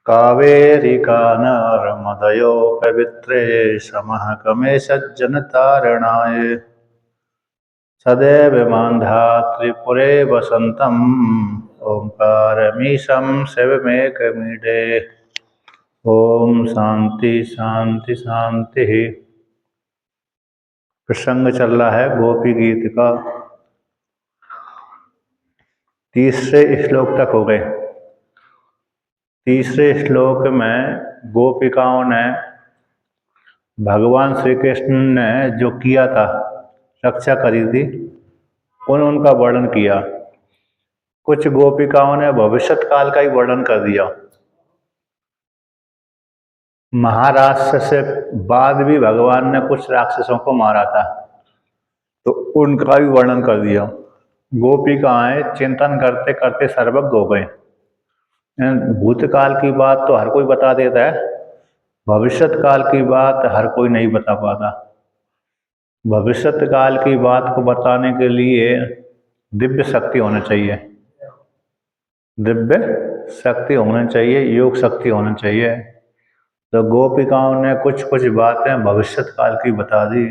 कावेरिका नर्मदयो पवित्रे समःकमे सज्जनतारणाय सदैव मान्धातृपुरे वसन्तम् ओंकारमीशं शिवमेकमीडे। ओम शांति शांति शांति। प्रसंग चल रहा है गोपी गीत का। तीसरे श्लोक तक हो गए। तीसरे श्लोक में गोपिकाओं ने भगवान श्री कृष्ण ने जो किया था, रक्षा करी थी, उनका वर्णन किया। कुछ गोपिकाओं ने भविष्यत काल का ही वर्णन कर दिया। महाराष्ट्र से बाद भी भगवान ने कुछ राक्षसों को मारा था, तो उनका भी वर्णन कर दिया। गोपिकाएं चिंतन करते करते सर्वज्ञ हो गए। भूतकाल की बात तो हर कोई बता देता है, भविष्यत काल की बात हर कोई नहीं बता पाता। भविष्यत काल की बात को बताने के लिए दिव्य शक्ति होना चाहिए, दिव्य शक्ति होना चाहिए, योग शक्ति होना चाहिए। तो गोपिकाओं ने कुछ कुछ बातें भविष्यत काल की बता दी।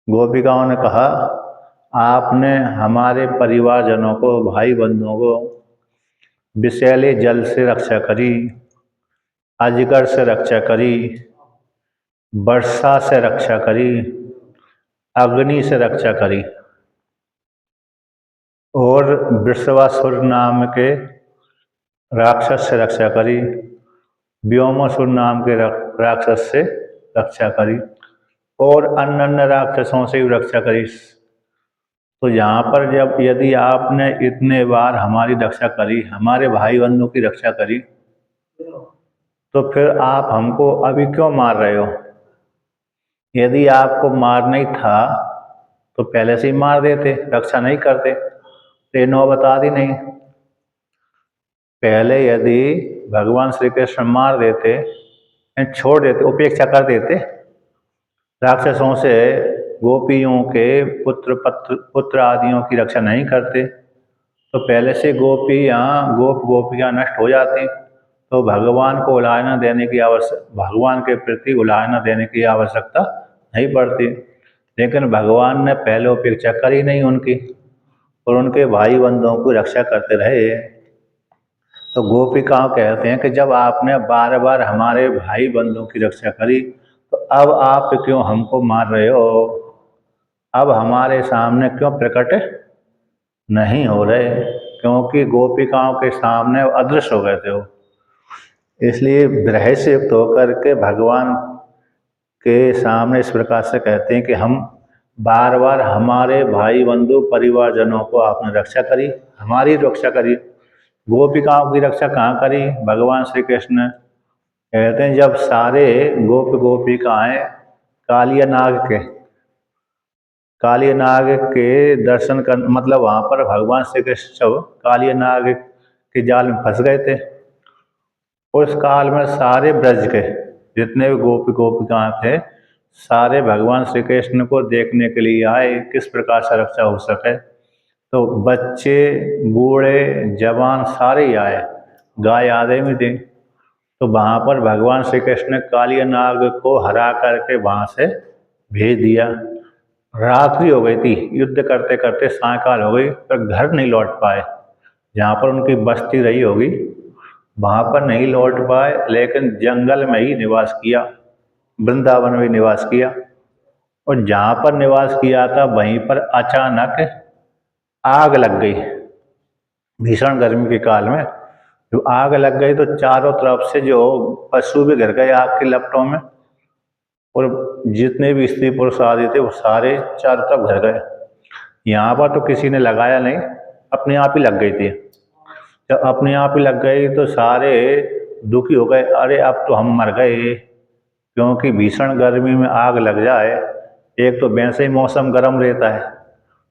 गोपिकाओं ने कहा, आपने हमारे परिवारजनों को, भाई बंधुओं को विषैले जल से रक्षा करी, अजगर से रक्षा करी, वर्षा से रक्षा करी, अग्नि से रक्षा करी, और वृषवासुर नाम के राक्षस से रक्षा करी, व्योमासुर नाम के राक्षस से रक्षा करी, और अन्य अन्य राक्षसों से भी रक्षा करी। तो यहाँ पर जब यदि आपने इतने बार हमारी रक्षा करी, हमारे भाई बंधुओं की रक्षा करी, तो फिर आप हमको अभी क्यों मार रहे हो? यदि आपको मारना ही था तो पहले से ही मार देते, रक्षा नहीं करते, तो ये नौबत आती नहीं। पहले यदि भगवान श्री कृष्ण मार देते, छोड़ देते, उपेक्षा कर देते, राक्षसों से गोपियों के पुत्र आदियों की रक्षा नहीं करते, तो पहले से गोपियाँ नष्ट हो जाती। तो भगवान को उलाहना देने की भगवान के प्रति उलाहना देने की आवश्यकता नहीं पड़ती। लेकिन भगवान ने पहले उपेक्षा करी नहीं उनकी, और उनके भाई बंधुओं की रक्षा करते रहे। तो गोपिकाओं कहते हैं कि जब आपने बार बार हमारे भाई बंधुओं की रक्षा करी, तो अब आप क्यों हमको मार रहे हो? अब हमारे सामने क्यों प्रकट नहीं हो रहे? क्योंकि गोपिकाओं के सामने अदृश्य हो गए थे वो। इसलिए विरह से युक्त होकर के भगवान के सामने इस प्रकार से कहते हैं कि हम बार बार हमारे भाई बंधु परिवारजनों को आपने रक्षा करी, हमारी रक्षा करी। गोपिकाओं की रक्षा कहाँ करी? भगवान श्री कृष्ण ने कहते हैं, जब सारे गोपिकाएं कालिया नाग के दर्शन कर, मतलब वहाँ पर भगवान श्री कृष्ण सब कालिया नाग के जाल में फंस गए थे। उस काल में सारे ब्रज के जितने भी गोपिकाएं थे, सारे भगवान श्री कृष्ण को देखने के लिए आए, किस प्रकार से रक्षा हो सके। तो बच्चे, बूढ़े, जवान सारे ही आए, गाय आदि में थे। तो वहाँ पर भगवान श्री कृष्ण ने कालिया नाग को हरा करके वहाँ से भेज दिया। रात्रि हो गई थी, युद्ध करते करते सायंकाल हो गई, पर घर नहीं लौट पाए। जहाँ पर उनकी बस्ती रही होगी वहाँ पर नहीं लौट पाए, लेकिन जंगल में ही निवास किया, वृंदावन में निवास किया। और जहाँ पर निवास किया था वहीं पर अचानक आग लग गई। भीषण गर्मी के काल में जो आग लग गई, तो चारों तरफ से जो पशु भी घिर गए आग की लपटों में, और जितने भी स्त्री पुरुष आदि थे वो सारे चारों तरफ घिर गए। यहाँ पर तो किसी ने लगाया नहीं, अपने आप ही लग गई थी। जब अपने आप ही लग गई तो सारे दुखी हो गए, अरे अब तो हम मर गए। क्योंकि भीषण गर्मी में आग लग जाए, एक तो वैसे ही मौसम गर्म रहता है,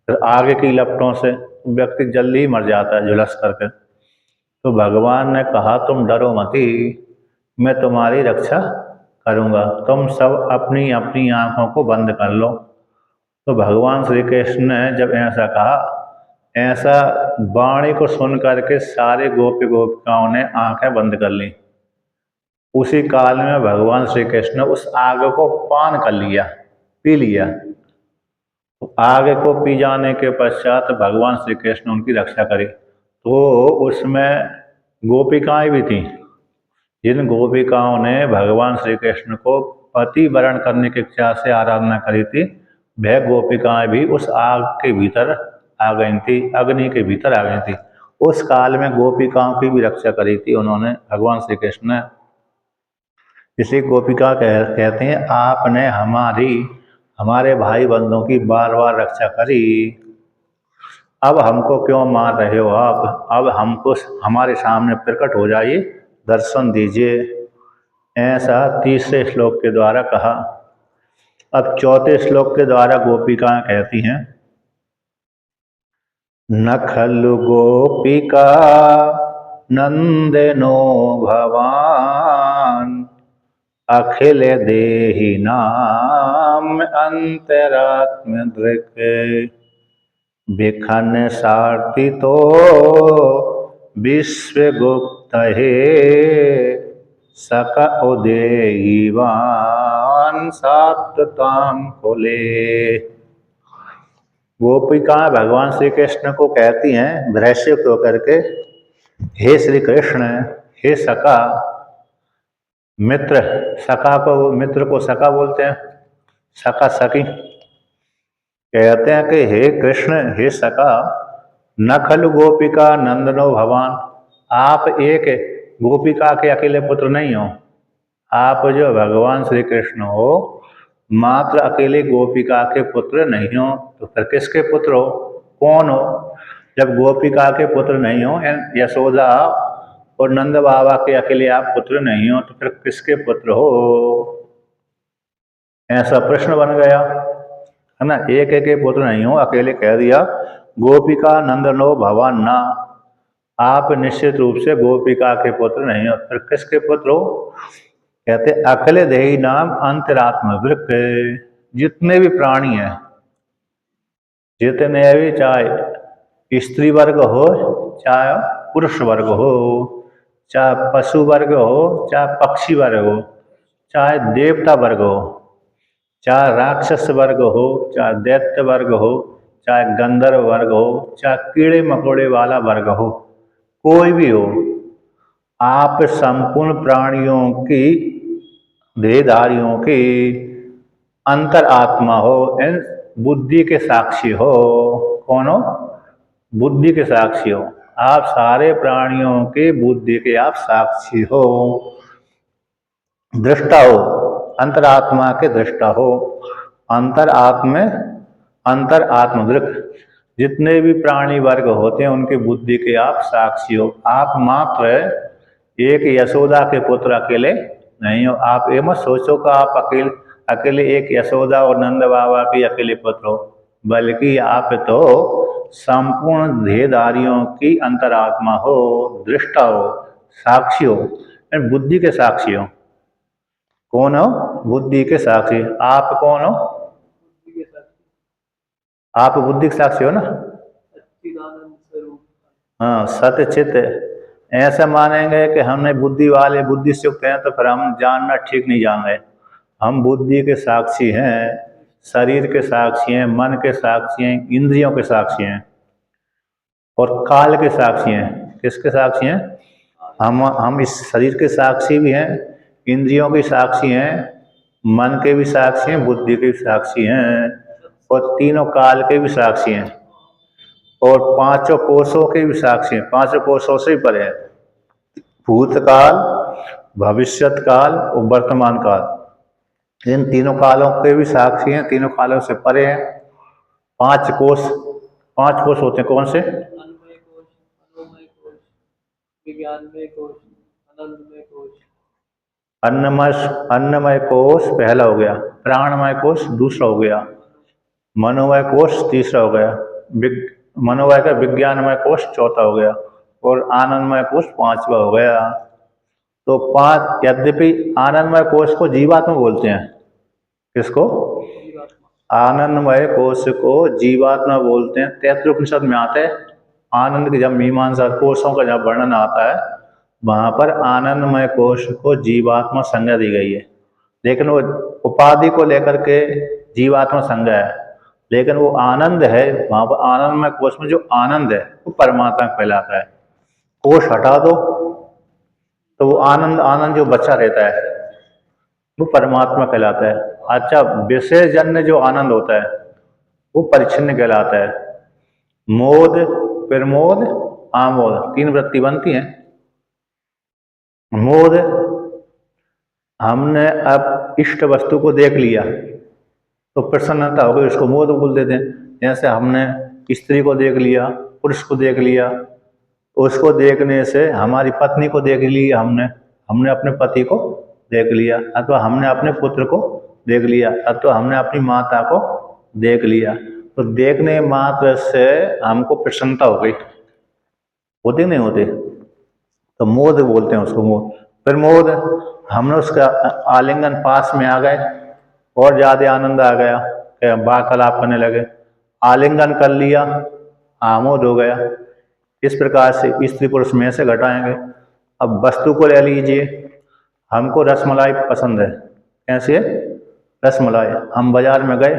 फिर आग की लपटों से व्यक्ति जल्दी ही मर जाता है झुलस करके। तो भगवान ने कहा, तुम डरो मती, मैं तुम्हारी रक्षा करूँगा, तुम सब अपनी अपनी आँखों को बंद कर लो। तो भगवान श्री कृष्ण ने जब ऐसा कहा, ऐसा वाणी को सुन करके सारे गोपी गोपिकाओं ने आंखें बंद कर ली। उसी काल में भगवान श्री कृष्ण उस आग को पान कर लिया, पी लिया। तो आग को पी जाने के पश्चात भगवान श्री कृष्ण उनकी रक्षा करे। तो उसमें गोपिकाएं भी थीं। जिन गोपिकाओं ने भगवान श्री कृष्ण को पति वरण करने की इच्छा से आराधना करी थी, वह गोपिकाएं भी उस आग के भीतर आ गई थी, अग्नि के भीतर आ गई थी। उस काल में गोपिकाओं की भी रक्षा करी थी उन्होंने, भगवान श्री कृष्ण ने। इसी गोपिका कहते हैं, आपने हमारे भाई बंधुओं की बार बार रक्षा करी, अब हमको क्यों मार रहे हो आप? अब हमको हमारे सामने प्रकट हो जाइए, दर्शन दीजिए। ऐसा तीसरे श्लोक के द्वारा कहा। अब चौथे श्लोक के द्वारा गोपिकाएं कहती हैं, न खलु गोपिका नंदनो भवान अखिल देहि नाम अंतरात्म दृक बिखन सारथी तो विश्वगुप्त हे सक उदेवान सात्वताम खुले। गोपिका भगवान श्री कृष्ण को कहती हैं भ्रष्युक्त होकर के, हे श्री कृष्ण, हे सका। मित्र, सका को, मित्र को सका बोलते हैं, सका सखी। कहते हैं कि हे कृष्ण, हे सका, न खलु गोपिका नंदनो भवान, आप एक गोपिका के अकेले पुत्र नहीं हो। आप जो भगवान श्री कृष्ण हो, मात्र अकेले गोपिका के पुत्र नहीं हो, तो फिर किसके पुत्र हो? कौन हो? जब गोपिका के पुत्र नहीं हो, यशोदा और नंद बाबा के अकेले आप पुत्र नहीं हो, तो फिर किसके पुत्र हो? ऐसा प्रश्न बन गया, है ना। एक एक के पुत्र नहीं हो, अकेले कह दिया गोपिका नंदनो भवान ना, आप निश्चित रूप से गोपिका के पुत्र नहीं हो, फिर किसके पुत्र हो? कहते अखिल देही नाम अंतरात्म वृक्क, जितने भी प्राणी हैं, जितने भी, चाहे स्त्री वर्ग हो, चाहे पुरुष वर्ग हो, चाहे पशु वर्ग हो, चाहे पक्षी वर्ग हो, चाहे देवता वर्ग हो, चाहे राक्षस वर्ग हो, चाहे दैत्य वर्ग हो, चाहे गंधर्व वर्ग हो, चाहे कीड़े मकोड़े वाला वर्ग हो, कोई भी हो, आप संपूर्ण प्राणियों की, देहधारियों की अंतर आत्मा हो, बुद्धि के साक्षी हो। कौन हो? बुद्धि के साक्षी हो। आप सारे प्राणियों के बुद्धि के आप साक्षी हो, दृष्टा हो, अंतरात्मा के दृष्टा हो। अंतर आत्मदृक, जितने भी प्राणी वर्ग होते हैं उनकी बुद्धि के आप साक्षी हो। आप मात्र एक यशोदा के पुत्र अकेले नहीं हो। आप ये मत सोचो कि आप अकेले एक यशोदा और नंद बाबा के अकेले पुत्र हो, बल्कि आप तो संपूर्ण देहधारियों की अंतरात्मा हो, दृष्टा हो, साक्षी हो, बुद्धि के साक्षी हो। कौन हो? बुद्धि के साक्षी। आप कौन हो? आप बुद्धि के साक्षी हो ना। हाँ, सत्य चित्त। ऐसा मानेंगे कि हमने बुद्धि वाले, बुद्धि से युक्त हैं, तो फिर हम जानना ठीक नहीं जान रहे। हम बुद्धि के साक्षी हैं, शरीर के साक्षी हैं, मन के साक्षी हैं, इंद्रियों के साक्षी हैं और काल के साक्षी हैं। किसके साक्षी हैं? हम इस शरीर के साक्षी भी हैं, इंद्रियों के साक्षी हैं, मन के भी साक्षी हैं, बुद्धि के भी साक्षी हैं और तीनों काल के भी साक्षी हैं और पांचों कोषों के भी साक्षी हैं। पांचों कोषों से भी परे हैं, भूतकाल, भविष्यत काल और वर्तमान काल। इन तीनों कालों के भी साक्षी हैं, तीनों कालों से परे हैं। पांच कोष होते हैं। कौन से? अन्नमय कोष पहला हो गया, प्राणमय कोष दूसरा हो गया, मनोमय कोष तीसरा हो गया, मनोमय का विज्ञानमय कोष चौथा हो गया और आनंदमय कोष पांचवा हो गया। तो पांच, यद्यपि आनंदमय कोष को जीवात्मा बोलते हैं। किसको? आनंदमय कोश को जीवात्मा बोलते हैं। तैत्तिरीयोपनिषद में आता है, आनंद के जब मीमांसा कोशों का जब वर्णन आता है वहां पर आनंदमय कोश को जीवात्मा संज्ञा दी गई है। लेकिन वो उपाधि को लेकर के जीवात्मा संज्ञा है, लेकिन वो आनंद है। वहां पर आनंदमय कोश में जो आनंद है वो परमात्मा कहलाता है। कोश हटा दो तो वो आनंद आनंद जो बचा रहता है वो परमात्मा कहलाता है। अच्छा, विषय जन्य जो आनंद होता है वो परिच्छिन्न कहलाता है। मोद, प्रमोद, आमोद, तीन वृत्ति बनती हैं। मोद, हमने अब इष्ट वस्तु को देख लिया तो प्रसन्नता हो गई, उसको मोद बोल देते हैं। जैसे हमने स्त्री को देख लिया, पुरुष को देख लिया, उसको देखने से हमारी पत्नी को देख लिया, हमने अपने पति को देख लिया, अथवा हमने अपने पुत्र को देख लिया, अथवा हमने अपनी माता को देख लिया, तो देखने मात्र से हमको प्रसन्नता हो गई। होती नहीं होती? तो मोद बोलते हैं उसको, मोद। फिर मोद, हमने उसका आलिंगन पास में आ गए और ज्यादा आनंद आ गया, वार्तालाप करने लगे, आलिंगन कर लिया, आमोद हो गया। इस प्रकार से स्त्री पुरुष में से घटाएंगे। अब वस्तु को ले लीजिए, हमको रसमलाई पसंद है। कैसे? रसमलाई। हम बाजार में गए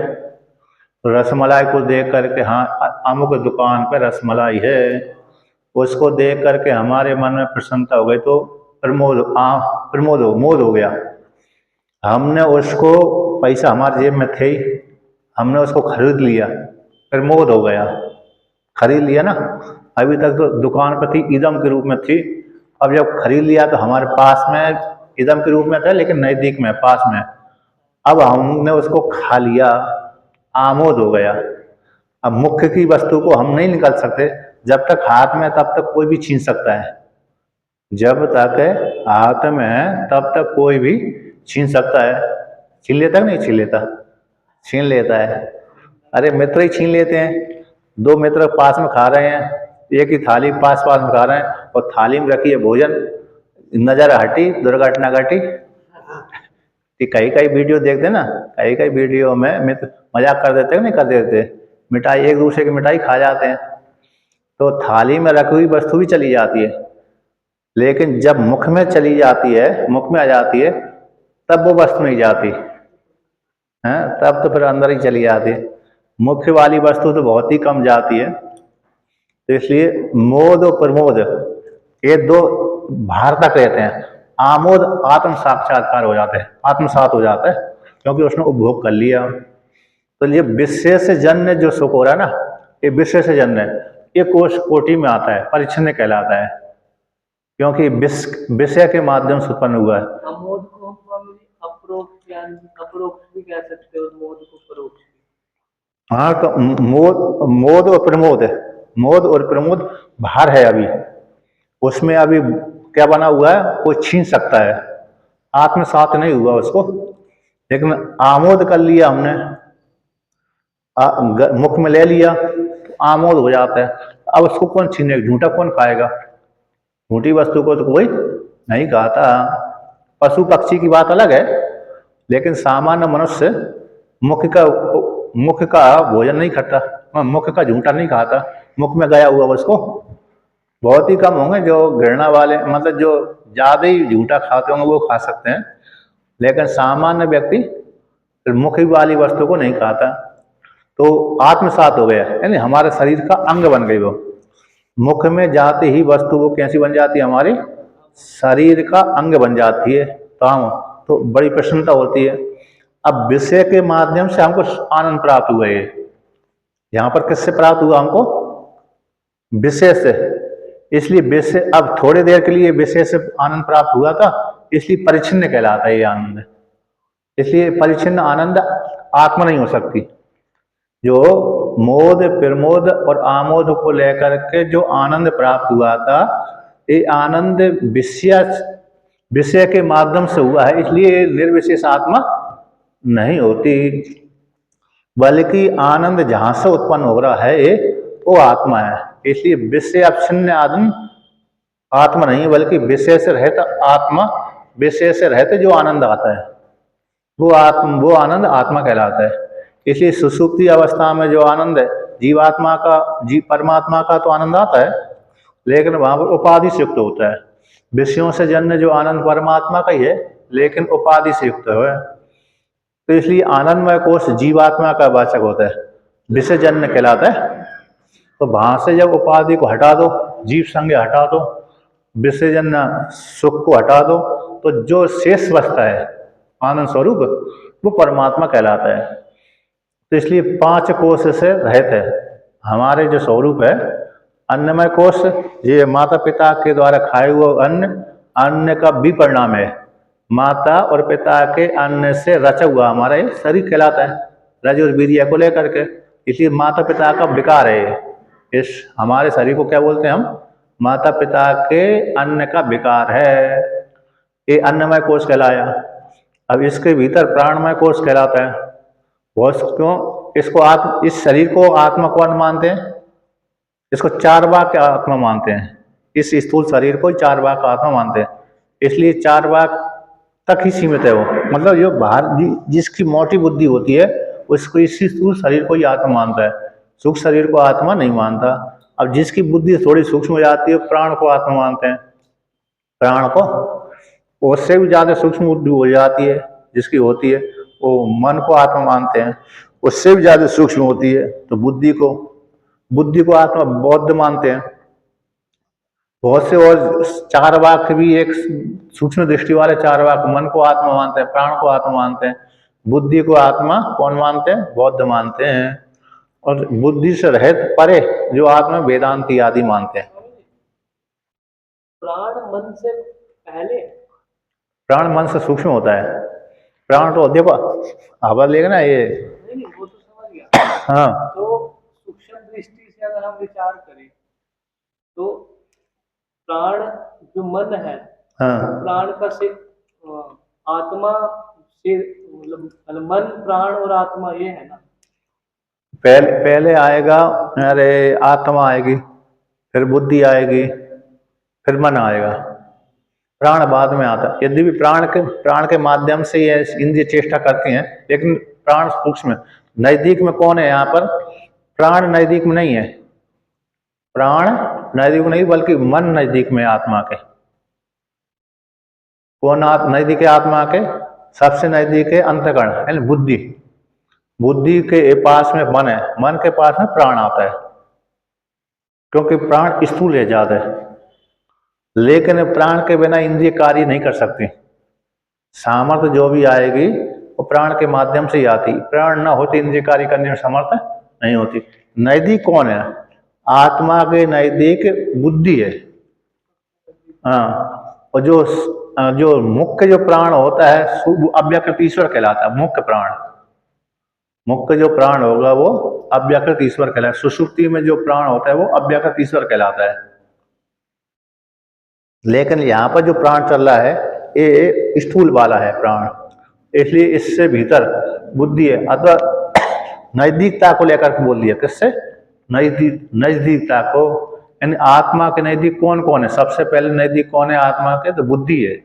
तो रसमलाई को देख करके, हाँ अमुक दुकान पर रसमलाई है, उसको देख करके हमारे मन में प्रसन्नता हो गई, तो मोद हो गया। हमने उसको, पैसा हमारे जेब में थे, हमने उसको खरीद लिया, फिर मोद हो गया। खरीद लिया ना, अभी तक तो दुकान पर थी, इदम के रूप में थी, अब जब खरीद लिया तो हमारे पास में इदम के रूप में था, लेकिन नजदीक में, पास में। अब हमने उसको खा लिया, आमोद हो गया। अब मुख्य की वस्तु को हम नहीं निकाल सकते, जब तक हाथ में तब तक कोई भी छीन सकता है। जब तक हाथ में है तब तक कोई भी छीन सकता है। छीन लेता है नहीं? छीन लेता, छीन लेता है। अरे मित्र ही छीन लेते हैं। दो मित्र पास में खा रहे हैं, एक ही थाली पास पास में खा रहे हैं, और थाली में रखी है भोजन, नजर हटी, दुर्घटना घटी। कई कई वीडियो देखते ना, कई कई वीडियो में मित्र मजाक कर देते नहीं कर देते, मिठाई एक दूसरे की मिठाई खा जाते हैं, तो थाली में रखी हुई वस्तु भी चली जाती है, लेकिन जब मुख में चली जाती है, मुख में आ जाती है, तब वो वस्तु नहीं जाती है, तब तो फिर अंदर ही चली जाती है। मुख्य वाली वस्तु तो बहुत ही कम जाती है। तो इसलिए मोद और प्रमोद ये दो भार तक रहते हैं। आमोद आत्म साक्षात्कार हो जाते हैं, आत्मसात हो जाता है, क्योंकि उसने उपभोग कर लिया। तो ये विशेष जन्य जो सुख हो रहा है ना, ये विशेष जन्य है, ये कोश कोटि में आता है, परिच्छिन्न कहलाता है, क्योंकि विषय के माध्यम से उत्पन्न हुआ है। मोद को अपरोक्ष भी कह सकते हो, मोद को परोक्ष। हाँ, तो मोद और प्रमोद, मोद और प्रमोद भार है अभी, उसमें अभी क्या बना हुआ है, कोई छीन सकता है, आत्मसात नहीं हुआ उसको। लेकिन आमोद कर लिया हमने, मुख में ले लिया तो आमोद हो जाता है। अब उसको कौन छीने, झूठा कौन खाएगा? झूठी वस्तु को तो कोई नहीं खाता। पशु पक्षी की बात अलग है, लेकिन सामान्य मनुष्य मुख का भोजन नहीं खाता, मुख का झूठा नहीं खाता, मुख में गया हुआ उसको। बहुत ही कम होंगे जो घृणा वाले, मतलब जो ज्यादा ही झूठा खाते होंगे वो खा सकते हैं, लेकिन सामान्य व्यक्ति मुख वाली वस्तु को नहीं खाता। तो आत्मसात हो गया, यानी हमारे शरीर का अंग बन गई वो। मुख में जाते ही वस्तु वो कैसी बन जाती है, हमारी शरीर का अंग बन जाती है, तो बड़ी प्रसन्नता होती है। अब विषय के माध्यम से हमको आनंद प्राप्त हुआ है। यहाँ पर किससे प्राप्त हुआ हमको? विषय से। इसलिए विषय, अब थोड़ी देर के लिए विषय से आनंद प्राप्त हुआ था, इसलिए परिच्छिन्न कहलाता है ये आनंद। इसलिए परिच्छिन्न आनंद आत्मा नहीं हो सकती। जो मोद, प्रमोद और आमोद को लेकर के जो आनंद प्राप्त हुआ था, ये आनंद विषय के माध्यम से हुआ है, इसलिए निर्विशेष आत्मा नहीं होती। बल्कि आनंद जहां से उत्पन्न हो रहा है वो आत्मा है। इसलिए विषय अवच्छिन्न आनंद आत्मा नहीं, बल्कि विषय से रहता आत्मा, विषय से रहते जो आनंद आता है वो आनंद आत्मा कहलाता है। इसलिए सुषुप्ति अवस्था में जो आनंद है जीवात्मा का परमात्मा का तो आनंद आता है, लेकिन वहां पर उपाधि से युक्त होता है। विषयों से जन्य जो आनंद परमात्मा का ही है, लेकिन उपाधि से युक्त है। तो इसलिए आनंदमय कोश जीवात्मा का वाचक होता है, विषय जन्य कहलाता है। तो वहां से जब उपाधि को हटा दो, जीव संज्ञा हटा दो, विषय जन्य सुख को हटा दो, तो जो शेष बचता है आनंद स्वरूप, वो परमात्मा कहलाता है। तो इसलिए 5 कोश से रहित है हमारे जो स्वरूप है। अन्नमय कोश ये माता पिता के द्वारा खाए हुए अन्न का विपरिणाम है। माता और पिता के अन्न से रचा हुआ हमारा ये शरीर कहलाता है, रज और वीर्य को लेकर के। इसलिए माता पिता का विकार है ये। इस हमारे शरीर को क्या बोलते हैं हम? माता पिता के अन्न का विकार है, ये अन्नमय कोश कहलाया। अब इसके भीतर प्राणमय कोश कहलाता है। बहुत क्यों इसको इस शरीर को आत्मा कौन मानते हैं? इसको चार्वाक आत्मा मानते हैं। इस स्थूल शरीर को चार्वाक आत्मा मानते हैं। इसलिए चार्वाक तक ही सीमित है वो, मतलब जो बाहर जिसकी मोटी बुद्धि होती है उसको इस स्थूल शरीर को ही आत्मा मानता है, सूक्ष्म शरीर को आत्मा नहीं मानता। अब जिसकी बुद्धि थोड़ी सूक्ष्म हो जाती है प्राण को आत्मा मानते हैं। प्राण को उससे भी ज्यादा सूक्ष्म बुद्धि हो जाती है जिसकी होती है, वो मन को आत्मा मानते हैं। उससे भी ज्यादा सूक्ष्म होती है तो बुद्धि को आत्मा बौद्ध मानते हैं। बहुत से और चार्वाक भी एक सूक्ष्म दृष्टि वाले चार्वाक मन को आत्मा मानते हैं, प्राण को आत्मा मानते हैं। बुद्धि को आत्मा कौन मानते हैं? बौद्ध मानते हैं। और बुद्धि से रहित परे जो आत्मा वेदांती आदि मानते हैं। प्राण मन से पहले? प्राण मन से सूक्ष्म होता है। प्राण तो देखो हवा लेगा ना ये, नहीं वो तो समझ गया। हाँ, तो सूक्ष्म दृष्टि से अगर हम विचार करें तो प्राण जो मन है, हाँ, प्राण का से आत्मा से मतलब मन प्राण और आत्मा ये है ना। पहले आएगा, अरे आत्मा आएगी, फिर बुद्धि आएगी, फिर मन आएगा, प्राण बाद में आता है। यदि भी प्राण के माध्यम से ये इंद्रिय चेष्टा करती हैं, लेकिन प्राण सूक्ष्म है। नजदीक में कौन है यहाँ पर? प्राण नजदीक में नहीं है, प्राण नजदीक में नहीं, बल्कि मन नजदीक में आत्मा के। कौन नजदीक है आत्मा के? सबसे नजदीक है अंतःकरण यानी बुद्धि। बुद्धि के पास में मन है, मन के पास में प्राण आता है, क्योंकि प्राण स्थूल है ज्यादा है। लेकिन प्राण के बिना इंद्रिय कार्य नहीं कर सकती। सामर्थ्य जो भी आएगी वो प्राण के माध्यम से ही आती। प्राण न होते इंद्रिय कार्य करने में समर्थ नहीं होती। नजदीक कौन है? आत्मा के नजदीक बुद्धि है। हाँ, और जो मुख्य जो प्राण होता है अव्यकृत ईश्वर कहलाता है। मुख्य जो प्राण होगा वो अव्यकृत ईश्वर कहलाता है। सुषुप्ति में जो प्राण होता है वो अव्यकृत ईश्वर कहलाता है। लेकिन यहाँ पर जो प्राण चल रहा है ये स्थूल वाला है प्राण, इसलिए इससे भीतर बुद्धि है। अथवा नजदीकता को लेकर बोल दिया, किससे? नजदीकता को, यानी आत्मा के नजदीक कौन कौन है? सबसे पहले नजदीक कौन है आत्मा के? तो बुद्धि है।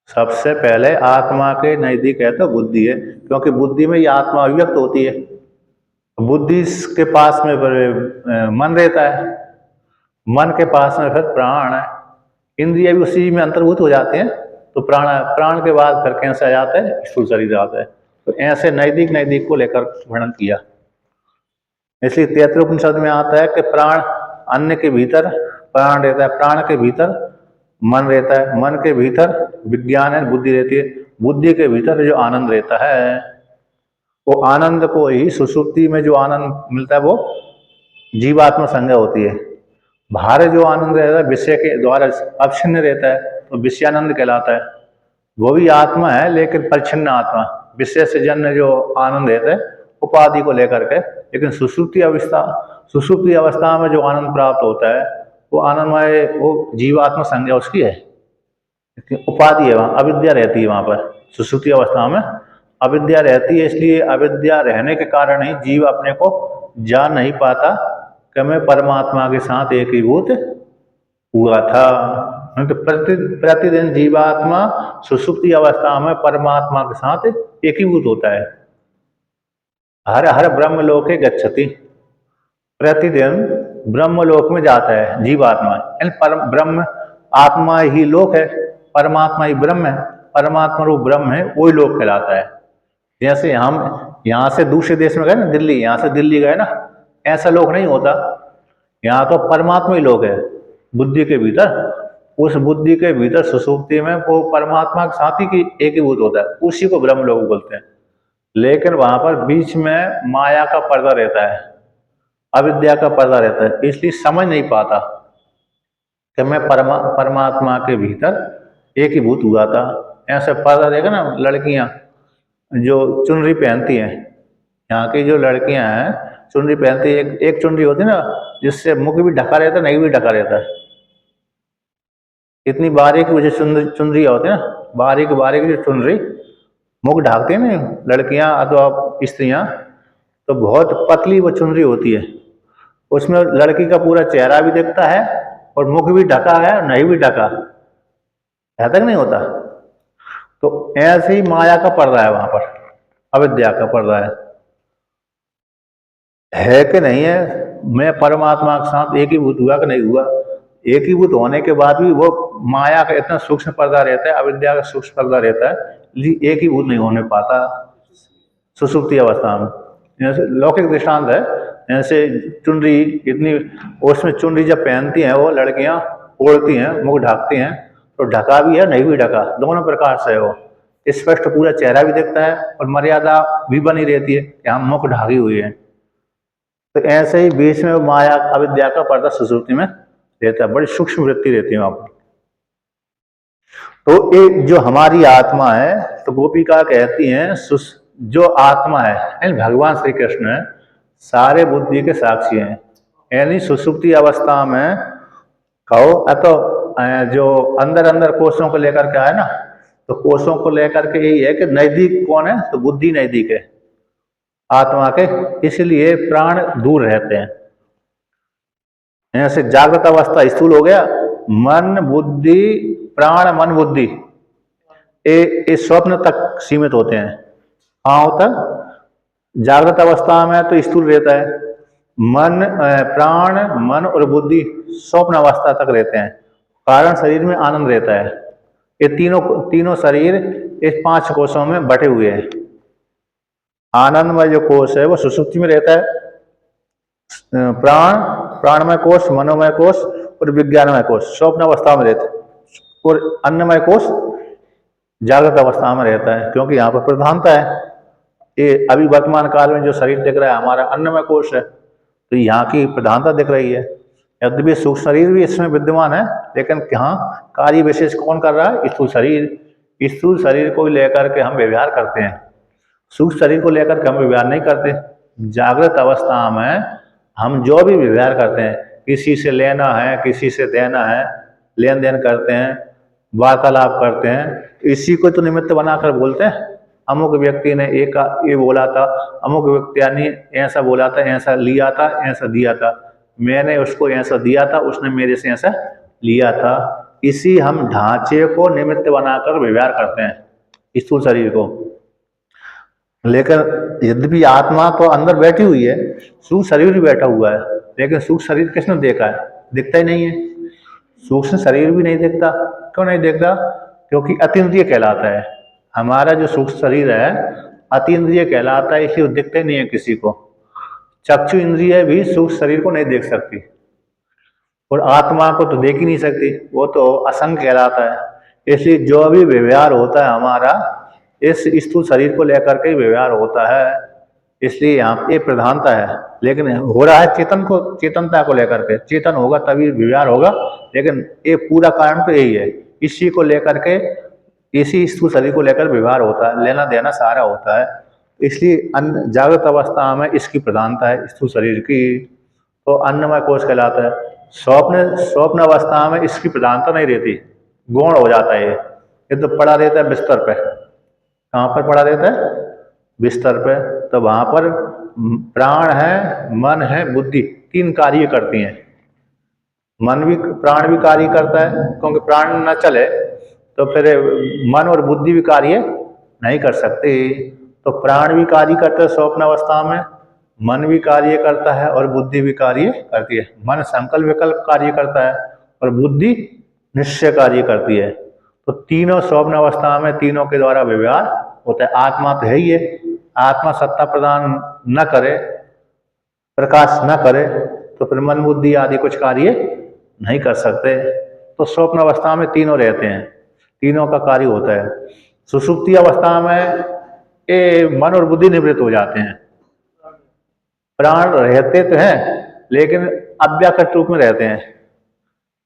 सबसे पहले आत्मा के नजदीक है तो बुद्धि है, क्योंकि बुद्धि में ये आत्मा अभिव्यक्त होती है। बुद्धि के पास में मन रहता है, मन के पास में फिर प्राण है। इंद्रिय भी उसी में अंतर्भूत हो जाते हैं। तो प्राण के बाद फिर कैसे आ जाता है? स्थूल शरीर आता है। तो ऐसे नजदीक को लेकर वर्णन किया। इसलिए तैत्तिरीय उपनिषद में आता है कि प्राण अन्न के भीतर प्राण रहता है, प्राण के भीतर मन रहता है, मन के भीतर विज्ञान है बुद्धि रहती है, बुद्धि के भीतर जो आनंद रहता है वो आनंद को ही सुषुप्ति में जो आनंद मिलता है वो जीवात्मा संज्ञा होती है। बाहर जो आनंद रहता है विषय के द्वारा अवच्छिन्न रहता है तो विषयानंद कहलाता है। वो भी आत्मा है लेकिन परिच्छिन्न आत्मा, विषय से जन्य जो आनंद रहता है उपाधि को लेकर के। लेकिन सुषुप्ति अवस्था में जो आनंद प्राप्त होता है वो आनंदमय, वो जीवात्मा संज्ञा उसकी है, उपाधि है। वहाँ अविद्या रहती है, वहाँ पर सुषुप्ति अवस्था में अविद्या रहती है। इसलिए अविद्या रहने के कारण ही जीव अपने को जान नहीं पाता कि मैं परमात्मा के साथ एकीभूत हुआ था। तो प्रतिदिन जीवात्मा सुषुप्ति अवस्था में परमात्मा के साथ एकीभूत होता है। हर हर ब्रह्मलोके गच्छति, प्रतिदिन ब्रह्मलोक में जाता है जीवात्मा, यानी परम ब्रह्म आत्मा ही लोक है, परमात्मा ही ब्रह्म है, परमात्मा रूप ब्रह्म है, वही लोक कहलाता है। जैसे हम यहाँ से दूसरे देश में गए ना, दिल्ली, यहाँ से दिल्ली गए ना, ऐसा लोक नहीं होता। यहाँ तो परमात्मा ही लोक है बुद्धि के भीतर। उस बुद्धि के भीतर सुषुप्ति में वो परमात्मा के साथ ही एकीभूत होता है, उसी को ब्रह्म लोक बोलते हैं। लेकिन वहां पर बीच में माया का पर्दा रहता है, अविद्या का पर्दा रहता है, इसलिए समझ नहीं पाता कि मैं परमात्मा के भीतर एकीभूत हुआ था। ऐसे पर्दा देखा ना, लड़कियां जो चुनरी पहनती हैं, यहाँ की जो लड़कियां हैं चुनरी पहनती है, एक चुनरी होती है ना जिससे मुख भी ढका रहता है, नहीं भी ढका रहता है। इतनी बारीक मुझे चुनरी होती है ना, बारीक बारीक जो चुनरी मुख ढाकती है ना लड़कियां अथवा स्त्रियां, तो बहुत पतली वो चुनरी होती है, उसमें लड़की का पूरा चेहरा भी दिखता है और मुख भी ढका है नहीं भी ढका, ऐसा तक नहीं होता। तो ऐसे ही माया का पर्दा है वहां पर, अविद्या का पर्दा है कि नहीं है। मैं परमात्मा के साथ एकीभूत हुआ कि नहीं हुआ, एकीभूत होने के बाद भी वो माया का इतना सूक्ष्म पर्दा रहता है, अविद्या का सूक्ष्म पर्दा रहता है, एकीभूत नहीं होने पाता सुसुप्ति अवस्था में। जैसे लौकिक दृष्टांत है, जैसे चुनरी इतनी, उसमें चुनरी जब पहनती हैं वो लड़कियां, ओढ़ती हैं, मुख ढकती हैं, तो ढका भी है नहीं भी ढका, दोनों प्रकार से हो, स्पष्ट पूरा चेहरा भी दिखता है और मर्यादा भी बनी रहती है कि हम मुख ढाकी हुई है। तो ऐसे ही बीच में माया अविद्या का पर्दा सुसुप्ति में रहता है, बड़ी सूक्ष्म वृत्ति रहती है वहां पर। तो एक जो हमारी आत्मा है, तो गोपिका कहती हैं जो आत्मा है यानी भगवान श्री कृष्ण है, सारे बुद्धि के साक्षी हैं। यानी सुसुप्ति अवस्था में कहो तो जो अंदर अंदर कोषों को लेकर के आए ना, तो कोषों को लेकर के यही है कि नजदीक कौन है, तो बुद्धि नजदीक है आत्मा के, इसलिए प्राण दूर रहते हैं। ऐसे जागृत अवस्था स्थूल हो गया, मन बुद्धि प्राण मन बुद्धि ये स्वप्न तक सीमित होते हैं। हाँ होता जागृत अवस्था में तो स्थूल रहता है, मन प्राण मन और बुद्धि स्वप्न अवस्था तक रहते हैं, कारण शरीर में आनंद रहता है। ये तीनों शरीर इस 5 कोषों में बटे हुए हैं। आनंदमय जो कोष है वो सुषुप्ति में रहता है, प्राणमय कोष, मनोमय कोष और विज्ञानमय कोष स्वप्न अवस्था में रहते हैं, और अन्नमय कोष जागृत अवस्था में रहता है, क्योंकि यहाँ पर प्रधानता है। ये अभी वर्तमान काल में जो शरीर दिख रहा है हमारा अन्नमय कोष है, तो यहाँ की प्रधानता दिख रही है। यद्यपि सूक्ष्म शरीर भी इसमें विद्यमान है, लेकिन यहाँ कार्य विशेष कौन कर रहा है, स्थूल शरीर। स्थूल शरीर को लेकर के हम व्यवहार करते हैं, सूक्ष्म शरीर को लेकर के हम व्यवहार नहीं करते। जागृत अवस्था में हम जो भी व्यवहार करते हैं, किसी से लेना है किसी से देना है, लेन देन करते हैं, वार्तालाप करते हैं, इसी को तो निमित्त बनाकर बोलते हैं। अमुक व्यक्ति ने एक ये बोला था, अमुक व्यक्ति ने ऐसा बोला था, ऐसा लिया था, ऐसा दिया था, मैंने उसको ऐसा दिया था, उसने मेरे से ऐसा लिया था। इसी हम ढांचे को निमित्त बनाकर व्यवहार करते हैं स्थूल शरीर को। लेकिन यद्यपि आत्मा तो अंदर बैठी हुई है, सूक्ष्म शरीर भी बैठा हुआ है, लेकिन सूक्ष्म शरीर किसने देखा है, दिखता ही नहीं है। सूक्ष्म शरीर भी नहीं दिखता, क्यों नहीं दिखता, क्योंकि अतीन्द्रिय कहलाता है। हमारा जो सूक्ष्म शरीर है अतीन्द्रिय कहलाता है, इसलिए दिखता ही नहीं है किसी को। चक्षु इंद्रिय भी सूक्ष्म शरीर को नहीं देख सकती, और आत्मा को तो देख ही नहीं सकती, वो तो असंग कहलाता है। इसलिए जो भी व्यवहार होता है हमारा इस स्थूल शरीर को लेकर के व्यवहार होता है, इसलिए यहाँ पे प्रधानता है। लेकिन हो रहा है चेतन को, चेतनता को लेकर के, चेतन होगा तभी व्यवहार होगा, लेकिन ये पूरा कारण तो यही है, इसी को लेकर के, इसी स्थूल शरीर को लेकर व्यवहार होता है, लेना देना सारा होता है। इसलिए जागृत अवस्था में इसकी प्रधानता है स्थूल शरीर की, तो अन्नमय कोष कहलाता है। स्वप्न अवस्था में इसकी प्रधानता नहीं रहती, गौण हो जाता है ये तो पड़ा रहता है बिस्तर पे। कहाँ पर पड़ा रहता है, बिस्तर पे, तो वहां पर प्राण है, मन है, बुद्धि, 3 कार्य करती हैं। मन भी, प्राण भी कार्य करता है, क्योंकि प्राण न चले तो फिर मन और बुद्धि भी कार्य नहीं कर सकते। तो प्राण भी कार्य करता है स्वप्न अवस्था में, मन भी कार्य करता है और बुद्धि भी कार्य करती है। मन संकल्प विकल्प कार्य करता है और बुद्धि निश्चय कार्य करती है। तो तीनों स्वप्न अवस्था में तीनों के द्वारा व्यवहार होता है। आत्मा तो है ही है, आत्मा सत्ता प्रदान न करे, प्रकाश न करे, तो फिर मन बुद्धि आदि कुछ कार्य नहीं कर सकते। तो स्वप्न अवस्था में तीनों रहते हैं, तीनों का कार्य होता है। सुषुप्ति अवस्था में ये मन और बुद्धि निवृत्त हो जाते हैं। प्राण रहते तो हैं लेकिन अव्याकृत रूप में रहते हैं,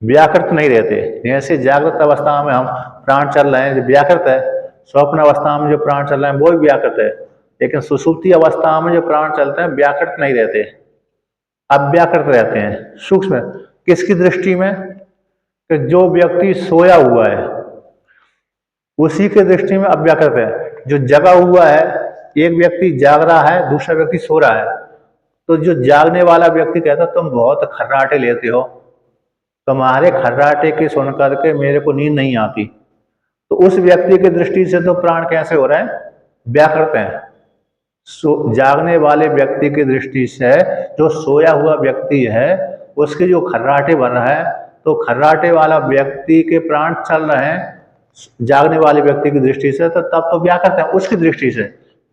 व्याकृत नहीं रहते। जैसे जागृत अवस्था में हम प्राण चल रहे हैं जो व्याकृत है, स्वप्न अवस्था में जो प्राण चल रहे हैं वो भी व्याकृत है, लेकिन सुषुप्ति अवस्था में जो प्राण चलते हैं व्याकृत नहीं रहते, अव्याकृत रहते हैं, सूक्ष्म। किसकी दृष्टि में? कि जो व्यक्ति सोया हुआ है उसी के दृष्टि में अव्याकृत है। जो जगा हुआ है, एक व्यक्ति जाग रहा है, दूसरा व्यक्ति सो रहा है, तो जो जागने वाला व्यक्ति कहता तुम बहुत खर्राटे लेते हो, तुम्हारे खर्राटे के सुन करके मेरे को नींद नहीं आती। तो उस व्यक्ति की दृष्टि से तो प्राण कैसे हो रहे हैं? व्याकृत हैं। जागने वाले व्यक्ति की दृष्टि से जो सोया हुआ व्यक्ति है उसके जो खर्राटे बन रहा है, तो खर्राटे वाला व्यक्ति के प्राण चल रहे हैं जागने वाले व्यक्ति की दृष्टि से, तो तब तो व्याकृत है उसकी दृष्टि से।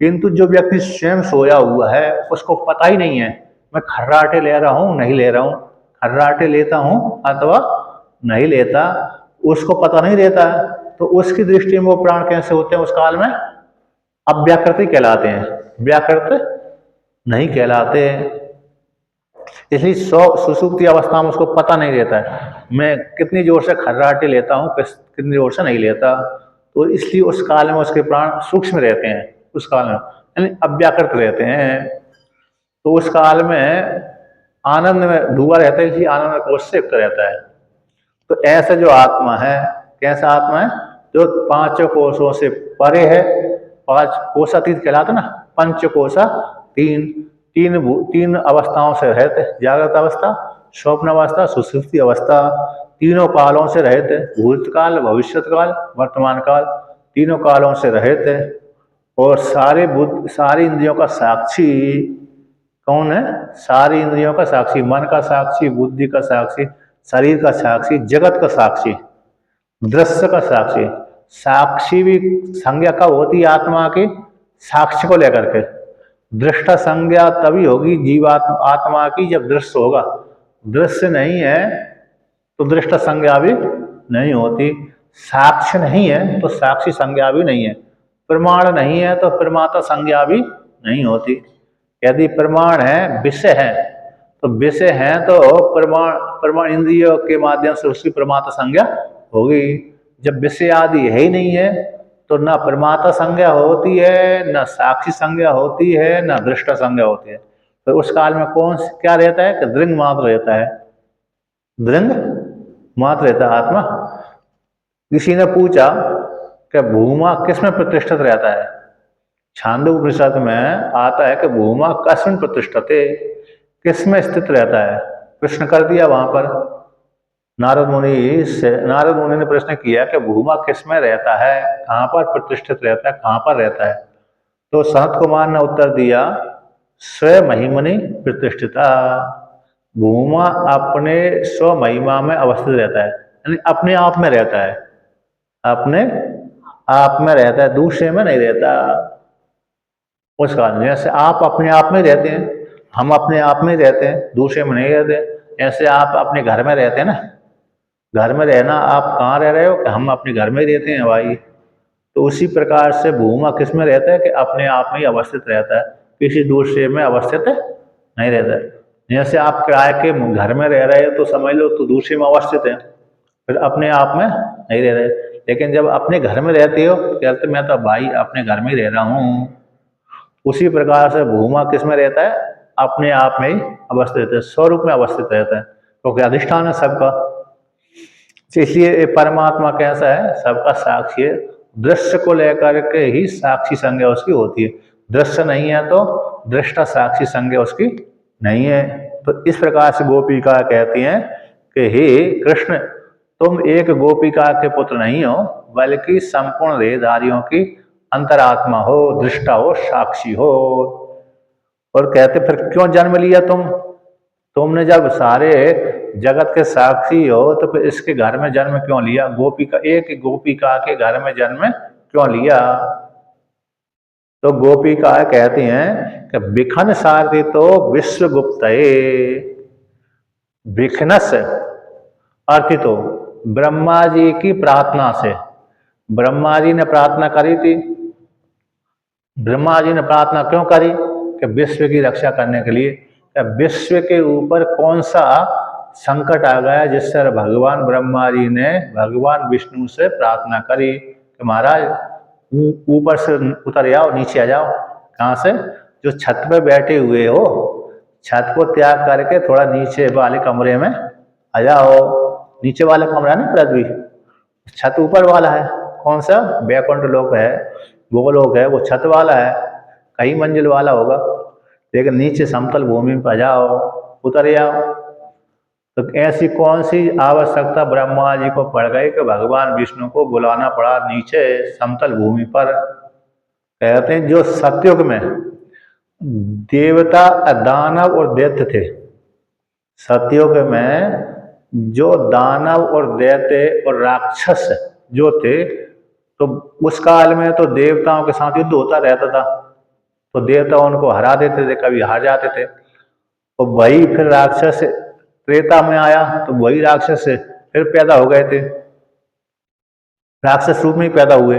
किंतु जो व्यक्ति स्वयं सोया हुआ है उसको पता ही नहीं है मैं खर्राटे ले रहा हूं नहीं ले रहा हूं, खर्राटे लेता हूं अथवा नहीं लेता, उसको पता नहीं रहता। तो उसकी दृष्टि में वो प्राण कैसे होते हैं? उस काल में अव्याकृत कहलाते हैं, व्याकृत नहीं कहलाते। इसलिए सुषुप्ति अवस्था में उसको पता नहीं रहता है मैं कितनी जोर से खर्राटे लेता हूँ, कितनी जोर से नहीं लेता। तो इसलिए उस काल में उसके प्राण सूक्ष्म रहते हैं, उस काल में यानी अव्याकृत रहते हैं। तो उस काल में आनंद में डूबा रहता है, इसलिए आनंद में कोश से युक्त रहता है। तो ऐसा जो आत्मा है, कैसा आत्मा है? जो पांचों कोशों से परे है, पांच कोशातीत कहलाता ना, पंच कोशा तीन अवस्थाओं से रहते, जागृत अवस्था, स्वप्न अवस्था, सुषुप्ति अवस्था, तीनों कालों से रहते, भूतकाल, भविष्यत काल, वर्तमान काल, तीनों कालों से रहते। और सारी इंद्रियों का साक्षी कौन है? सारी इंद्रियों का साक्षी, मन का साक्षी, बुद्धि का साक्षी, शरीर का साक्षी, जगत का साक्षी, दृश्य का साक्षी। साक्षी भी संज्ञा कब होती है आत्मा की? साक्ष्य को लेकर के। दृष्टा संज्ञा तभी होगी जीवात्मा आत्मा की जब दृश्य होगा। दृश्य नहीं है तो दृष्टा संज्ञा भी नहीं होती, साक्ष्य नहीं है तो साक्षी संज्ञा भी नहीं है, प्रमाण नहीं है तो प्रमाता संज्ञा भी नहीं होती। यदि प्रमाण है, विषय है, तो विषय है तो प्रमाण इंद्रियों के माध्यम से उसकी प्रमाता संज्ञा होगी। जब विषय आदि है ही नहीं है तो ना प्रमाता संज्ञा होती है, ना साक्षी संज्ञा होती है, ना दृष्टा संज्ञा होती है। तो उस काल में कौन क्या रहता है? कि दृंग मात्र रहता है, दृंग मात्र रहता है आत्मा। किसी ने पूछा कि भूमा किस में प्रतिष्ठित रहता है? छांदोग्य उपनिषद में आता है कि भूमा कस्मिन् प्रतिष्ठते, किस में स्थित रहता है? प्रश्न कर दिया वहां पर नारद मुनि ने प्रश्न किया कि भूमा किस में रहता है, कहाँ पर प्रतिष्ठित रहता है, कहाँ पर रहता है? तो सनत कुमार ने उत्तर दिया स्वमहिमनि प्रतिष्ठिता, भूमा अपने स्वमहिमा में अवस्थित रहता है, यानी अपने आप में रहता है, अपने आप में रहता है, दूसरे में नहीं रहता। उस कारण जैसे आप अपने आप में रहते हैं, हम अपने आप में रहते हैं, दूसरे में नहीं रहते। ऐसे आप अपने घर में रहते हैं ना, घर में रहना, आप कहाँ रह रहे हो? कि हम अपने घर में रहते हैं भाई। तो उसी प्रकार से भूमा किस में रहता है? कि अपने आप में ही अवस्थित रहता है, किसी दूसरे में अवस्थित नहीं रहता है। जैसे आप किराए के घर में रह रहे हो तो समझ लो तो दूसरे में अवस्थित है, फिर अपने आप में नहीं रह रहे। लेकिन जब अपने घर में रहते हो तो कहते मैं तो भाई अपने घर में रह रहा हूँ। उसी प्रकार से भूमा किस में रहता है? अपने आप में ही अवस्थित रहता है, स्वरूप में अवस्थित रहता है, क्योंकि अधिष्ठान है सबका। इसलिए परमात्मा कैसा है? सबका साक्षी है। दृश्य को लेकर के ही साक्षी संज्ञा उसकी होती है, दृश्य नहीं है तो दृष्टा साक्षी संज्ञा उसकी नहीं है। तो इस प्रकार से गोपिका कहती हैं कि हे कृष्ण, तुम एक गोपिका के पुत्र नहीं हो, बल्कि संपूर्ण देहधारियों की अंतरात्मा हो, दृष्टा हो, साक्षी हो। और कहते फिर क्यों जन्म लिया तुमने जब सारे जगत के साक्षी हो तो फिर इसके घर में जन्म क्यों लिया? गोपिका, एक गोपिका के घर में जन्म क्यों लिया? तो गोपिका कहती हैं कि बिखन सारथी तो विश्वगुप्त, बिखनस अर्थ तो ब्रह्मा जी की प्रार्थना से, ब्रह्मा जी ने प्रार्थना करी थी। ब्रह्मा जी ने प्रार्थना क्यों करी? कि विश्व की रक्षा करने के लिए। विश्व के ऊपर कौन सा संकट आ गया जिससे भगवान ब्रह्मा जी ने भगवान विष्णु से प्रार्थना करी कि महाराज ऊपर से उतर जाओ, नीचे आ जाओ। कहाँ से? जो छत पे बैठे हुए हो, छत को त्याग करके थोड़ा नीचे वाले कमरे में आ जाओ। नीचे वाला कमरा नहीं पृथ्वी, छत ऊपर वाला है। कौन सा? वैकुंठ लोक है, गोलोक है, वो छत वाला है, कई मंजिल वाला होगा। लेकिन नीचे समतल भूमि पर जाओ, उतर जाओ। तो ऐसी कौन सी आवश्यकता ब्रह्मा जी को पड़ गई कि भगवान विष्णु को बुलाना पड़ा नीचे समतल भूमि पर? कहते हैं जो सतयुग में देवता, दानव और दैत्य थे, सतयुग में जो दानव और दैत्य और राक्षस जो थे, तो उस काल में तो देवताओं के साथ युद्ध होता रहता था। तो देवता उनको हरा देते थे, कभी हार जाते थे। तो वही फिर राक्षस त्रेता में आया तो वही राक्षस फिर पैदा हो गए थे, राक्षस रूप में ही पैदा हुए।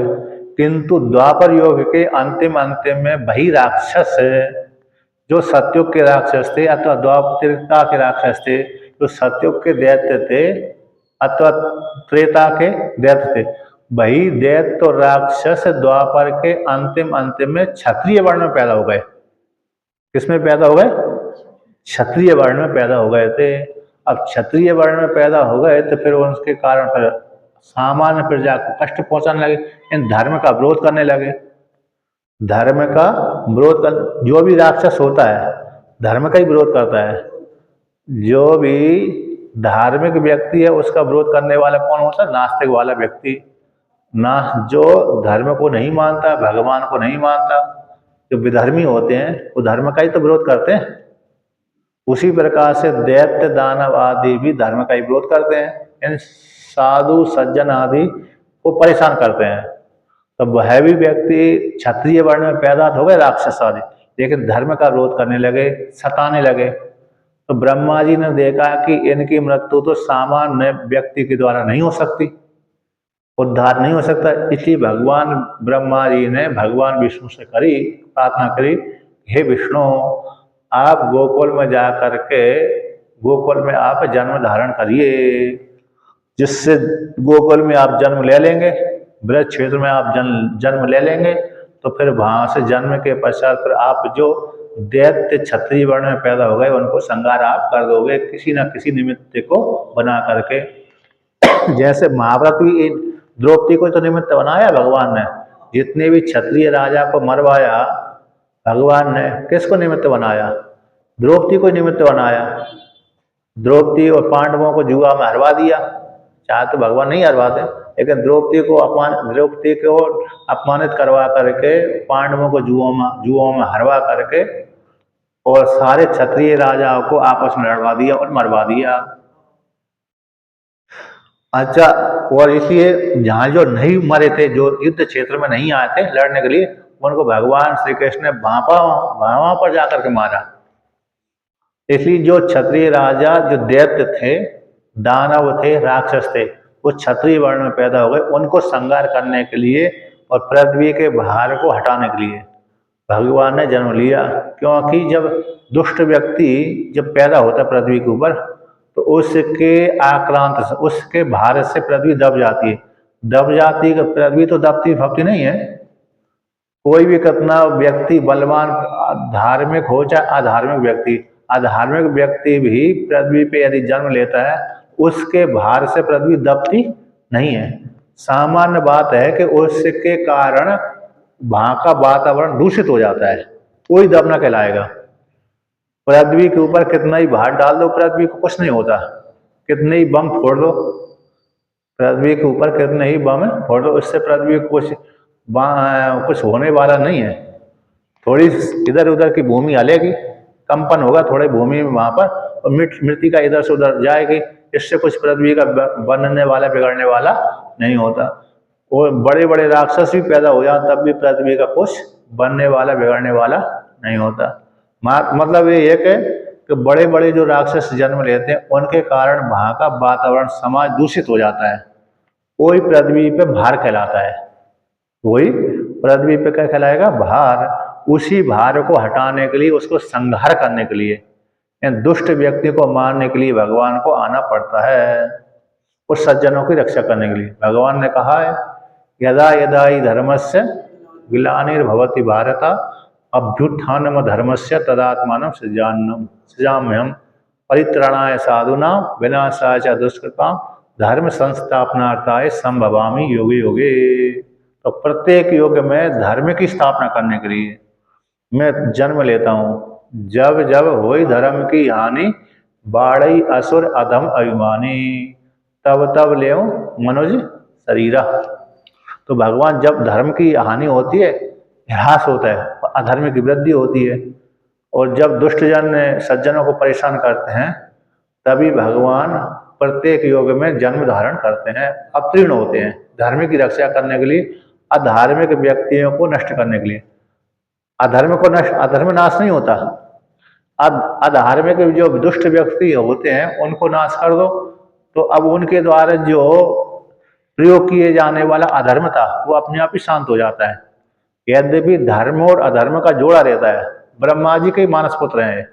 किंतु द्वापर युग के अंतिम में वही राक्षस जो सतयुग के राक्षस थे अथवा द्वापरता के राक्षस थे, जो सतयुग के दैत्य थे अथवा त्रेता के दैत्य थे, वही दैत्य और राक्षस द्वापर के अंतिम में क्षत्रिय वर्ण में पैदा हो गए। किसमें पैदा हो गए? क्षत्रिय वर्ण में पैदा हो गए थे। अब क्षत्रिय वर्ण में पैदा हो गए तो फिर उसके कारण फिर सामान्य प्रजा को कष्ट पहुंचाने लगे, इन धर्म का विरोध करने लगे। धर्म का विरोध कर, जो भी राक्षस होता है धर्म का ही विरोध करता है। जो भी धार्मिक व्यक्ति है उसका विरोध करने वाला कौन होता है? नास्तिक वाला व्यक्ति। ना जो धर्म को नहीं मानता, भगवान को नहीं मानता, जो विधर्मी होते हैं वो धर्म का ही तो विरोध करते हैं। उसी प्रकार से दैत्य दानव आदि भी धर्म का ही विरोध करते हैं, इन साधु सज्जन आदि को परेशान करते हैं। तो वह भी व्यक्ति क्षत्रिय वर्ण में पैदा हो गए राक्षस आदि, लेकिन धर्म का विरोध करने लगे, सताने लगे। तो ब्रह्मा जी ने देखा कि इनकी मृत्यु तो सामान्य व्यक्ति के द्वारा नहीं हो सकती, उद्धार नहीं हो सकता, इसलिए भगवान ब्रह्मा जी ने भगवान विष्णु से करी, प्रार्थना करी, हे विष्णु आप गोकुल में जा करके गोकुल में आप जन्म धारण करिए, जिससे गोकुल में आप जन्म ले लेंगे, ब्रज क्षेत्र में आप जन्म ले लेंगे। तो फिर वहां से जन्म के पश्चात फिर आप जो दैत्य क्षत्रिय वर्ण में पैदा हो गए उनको संहार आप कर दोगे किसी न किसी निमित्त को बना करके। जैसे महाभारत भी द्रौपदी को तो निमित्त बनाया भगवान ने, जितने भी क्षत्रिय राजा को मरवाया भगवान ने किसको निमित्त बनाया? द्रौपदी को निमित्त बनाया। द्रौपदी और पांडवों को जुआ में हरवा दिया। चाहे तो भगवान नहीं हरवाते, लेकिन द्रौपदी को अपमानित करवा करके पांडवों को जुओं में हरवा करके और सारे क्षत्रिय राजाओं को आपस में लड़वा दिया और मरवा दिया। अच्छा, और इसलिए जहाँ जो नहीं मरे थे, जो युद्ध क्षेत्र में नहीं आए थे लड़ने के लिए, उनको भगवान श्री कृष्ण ने वहां पर जाकर के मारा। इसलिए जो क्षत्रिय राजा, जो दैत्य थे, दानव थे, राक्षस थे, वो क्षत्रिय वर्ण में पैदा हो गए। उनको संहार करने के लिए और पृथ्वी के भार को हटाने के लिए भगवान ने जन्म लिया। क्योंकि जब दुष्ट व्यक्ति जब पैदा होता पृथ्वी के ऊपर तो उसके आक्रांत से, उसके भार से पृथ्वी दब जाती है। दब जाती है, पृथ्वी तो दबती फबती नहीं है। कोई भी कितना व्यक्ति बलवान धार्मिक हो चाहे अधार्मिक व्यक्ति भी पृथ्वी पे यदि जन्म लेता है उसके भार से पृथ्वी दबती नहीं है। सामान्य बात है कि उसके कारण वहां का वातावरण दूषित हो जाता है, कोई दब न कहलाएगा। पृथ्वी के ऊपर कितना ही भार डाल दो पृथ्वी को कुछ नहीं होता, कितने ही बम फोड़ दो पृथ्वी के ऊपर, कितने ही बम फोड़ दो, इससे पृथ्वी को कुछ कुछ होने वाला नहीं है। थोड़ी इधर उधर की भूमि हलेगी, कंपन होगा थोड़ी भूमि में वहां पर, और मृतिका इधर से उधर जाएगी। इससे कुछ पृथ्वी का बनने वाला बिगड़ने वाला नहीं होता। और बड़े बड़े राक्षस भी पैदा हो जाए तब भी पृथ्वी का कुछ बनने वाला बिगड़ने वाला नहीं होता। मतलब ये एक है कि बड़े बड़े जो राक्षस जन्म लेते हैं उनके कारण वहां का वातावरण समाज दूषित हो जाता है। वही पृथ्वी पे भार कहलाता है। वही पृथ्वी पे क्या कहलाएगा? भार। उसी भार को हटाने के लिए, उसको संहार करने के लिए, दुष्ट व्यक्ति को मारने के लिए भगवान को आना पड़ता है। उस सज्जनों की रक्षा करने के लिए भगवान ने कहा है, यदा यदा ही धर्मस्य ग्लानिर्भवति भारत अभ्युत्थानम धर्मस्य तदात्मानं सृजाम्यहम् परित्राणाय साधूनां विनाशाय च दुष्कृतां धर्म संस्थापनार्थाय संभवामि योगे योगे। तो प्रत्येक युग में धर्म की स्थापना करने के लिए मैं जन्म लेता हूँ। जब जब होई धर्म की हानि बाढ़ई असुर अधम अभिमानी, तब तब ले मनुज शरीरा। तो भगवान जब धर्म की हानि होती है, ह्रास होता है, अधर्म की वृद्धि होती है, और जब दुष्ट जन सज्जनों को परेशान करते हैं, तभी भगवान प्रत्येक युग में जन्म धारण करते हैं, अवतीर्ण होते हैं धर्म की रक्षा करने के लिए, अधार्मिक व्यक्तियों को नष्ट करने के लिए। अधर्म नाश नहीं होता। अधार्मिक जो दुष्ट व्यक्ति होते हैं उनको नाश कर दो, तो अब उनके द्वारा जो प्रयोग किए जाने वाला अधर्म था वो अपने आप ही शांत हो जाता है। यद्यपि धर्म और अधर्म का जोड़ा रहता है। ब्रह्मा जी के मानस पुत्र हैं,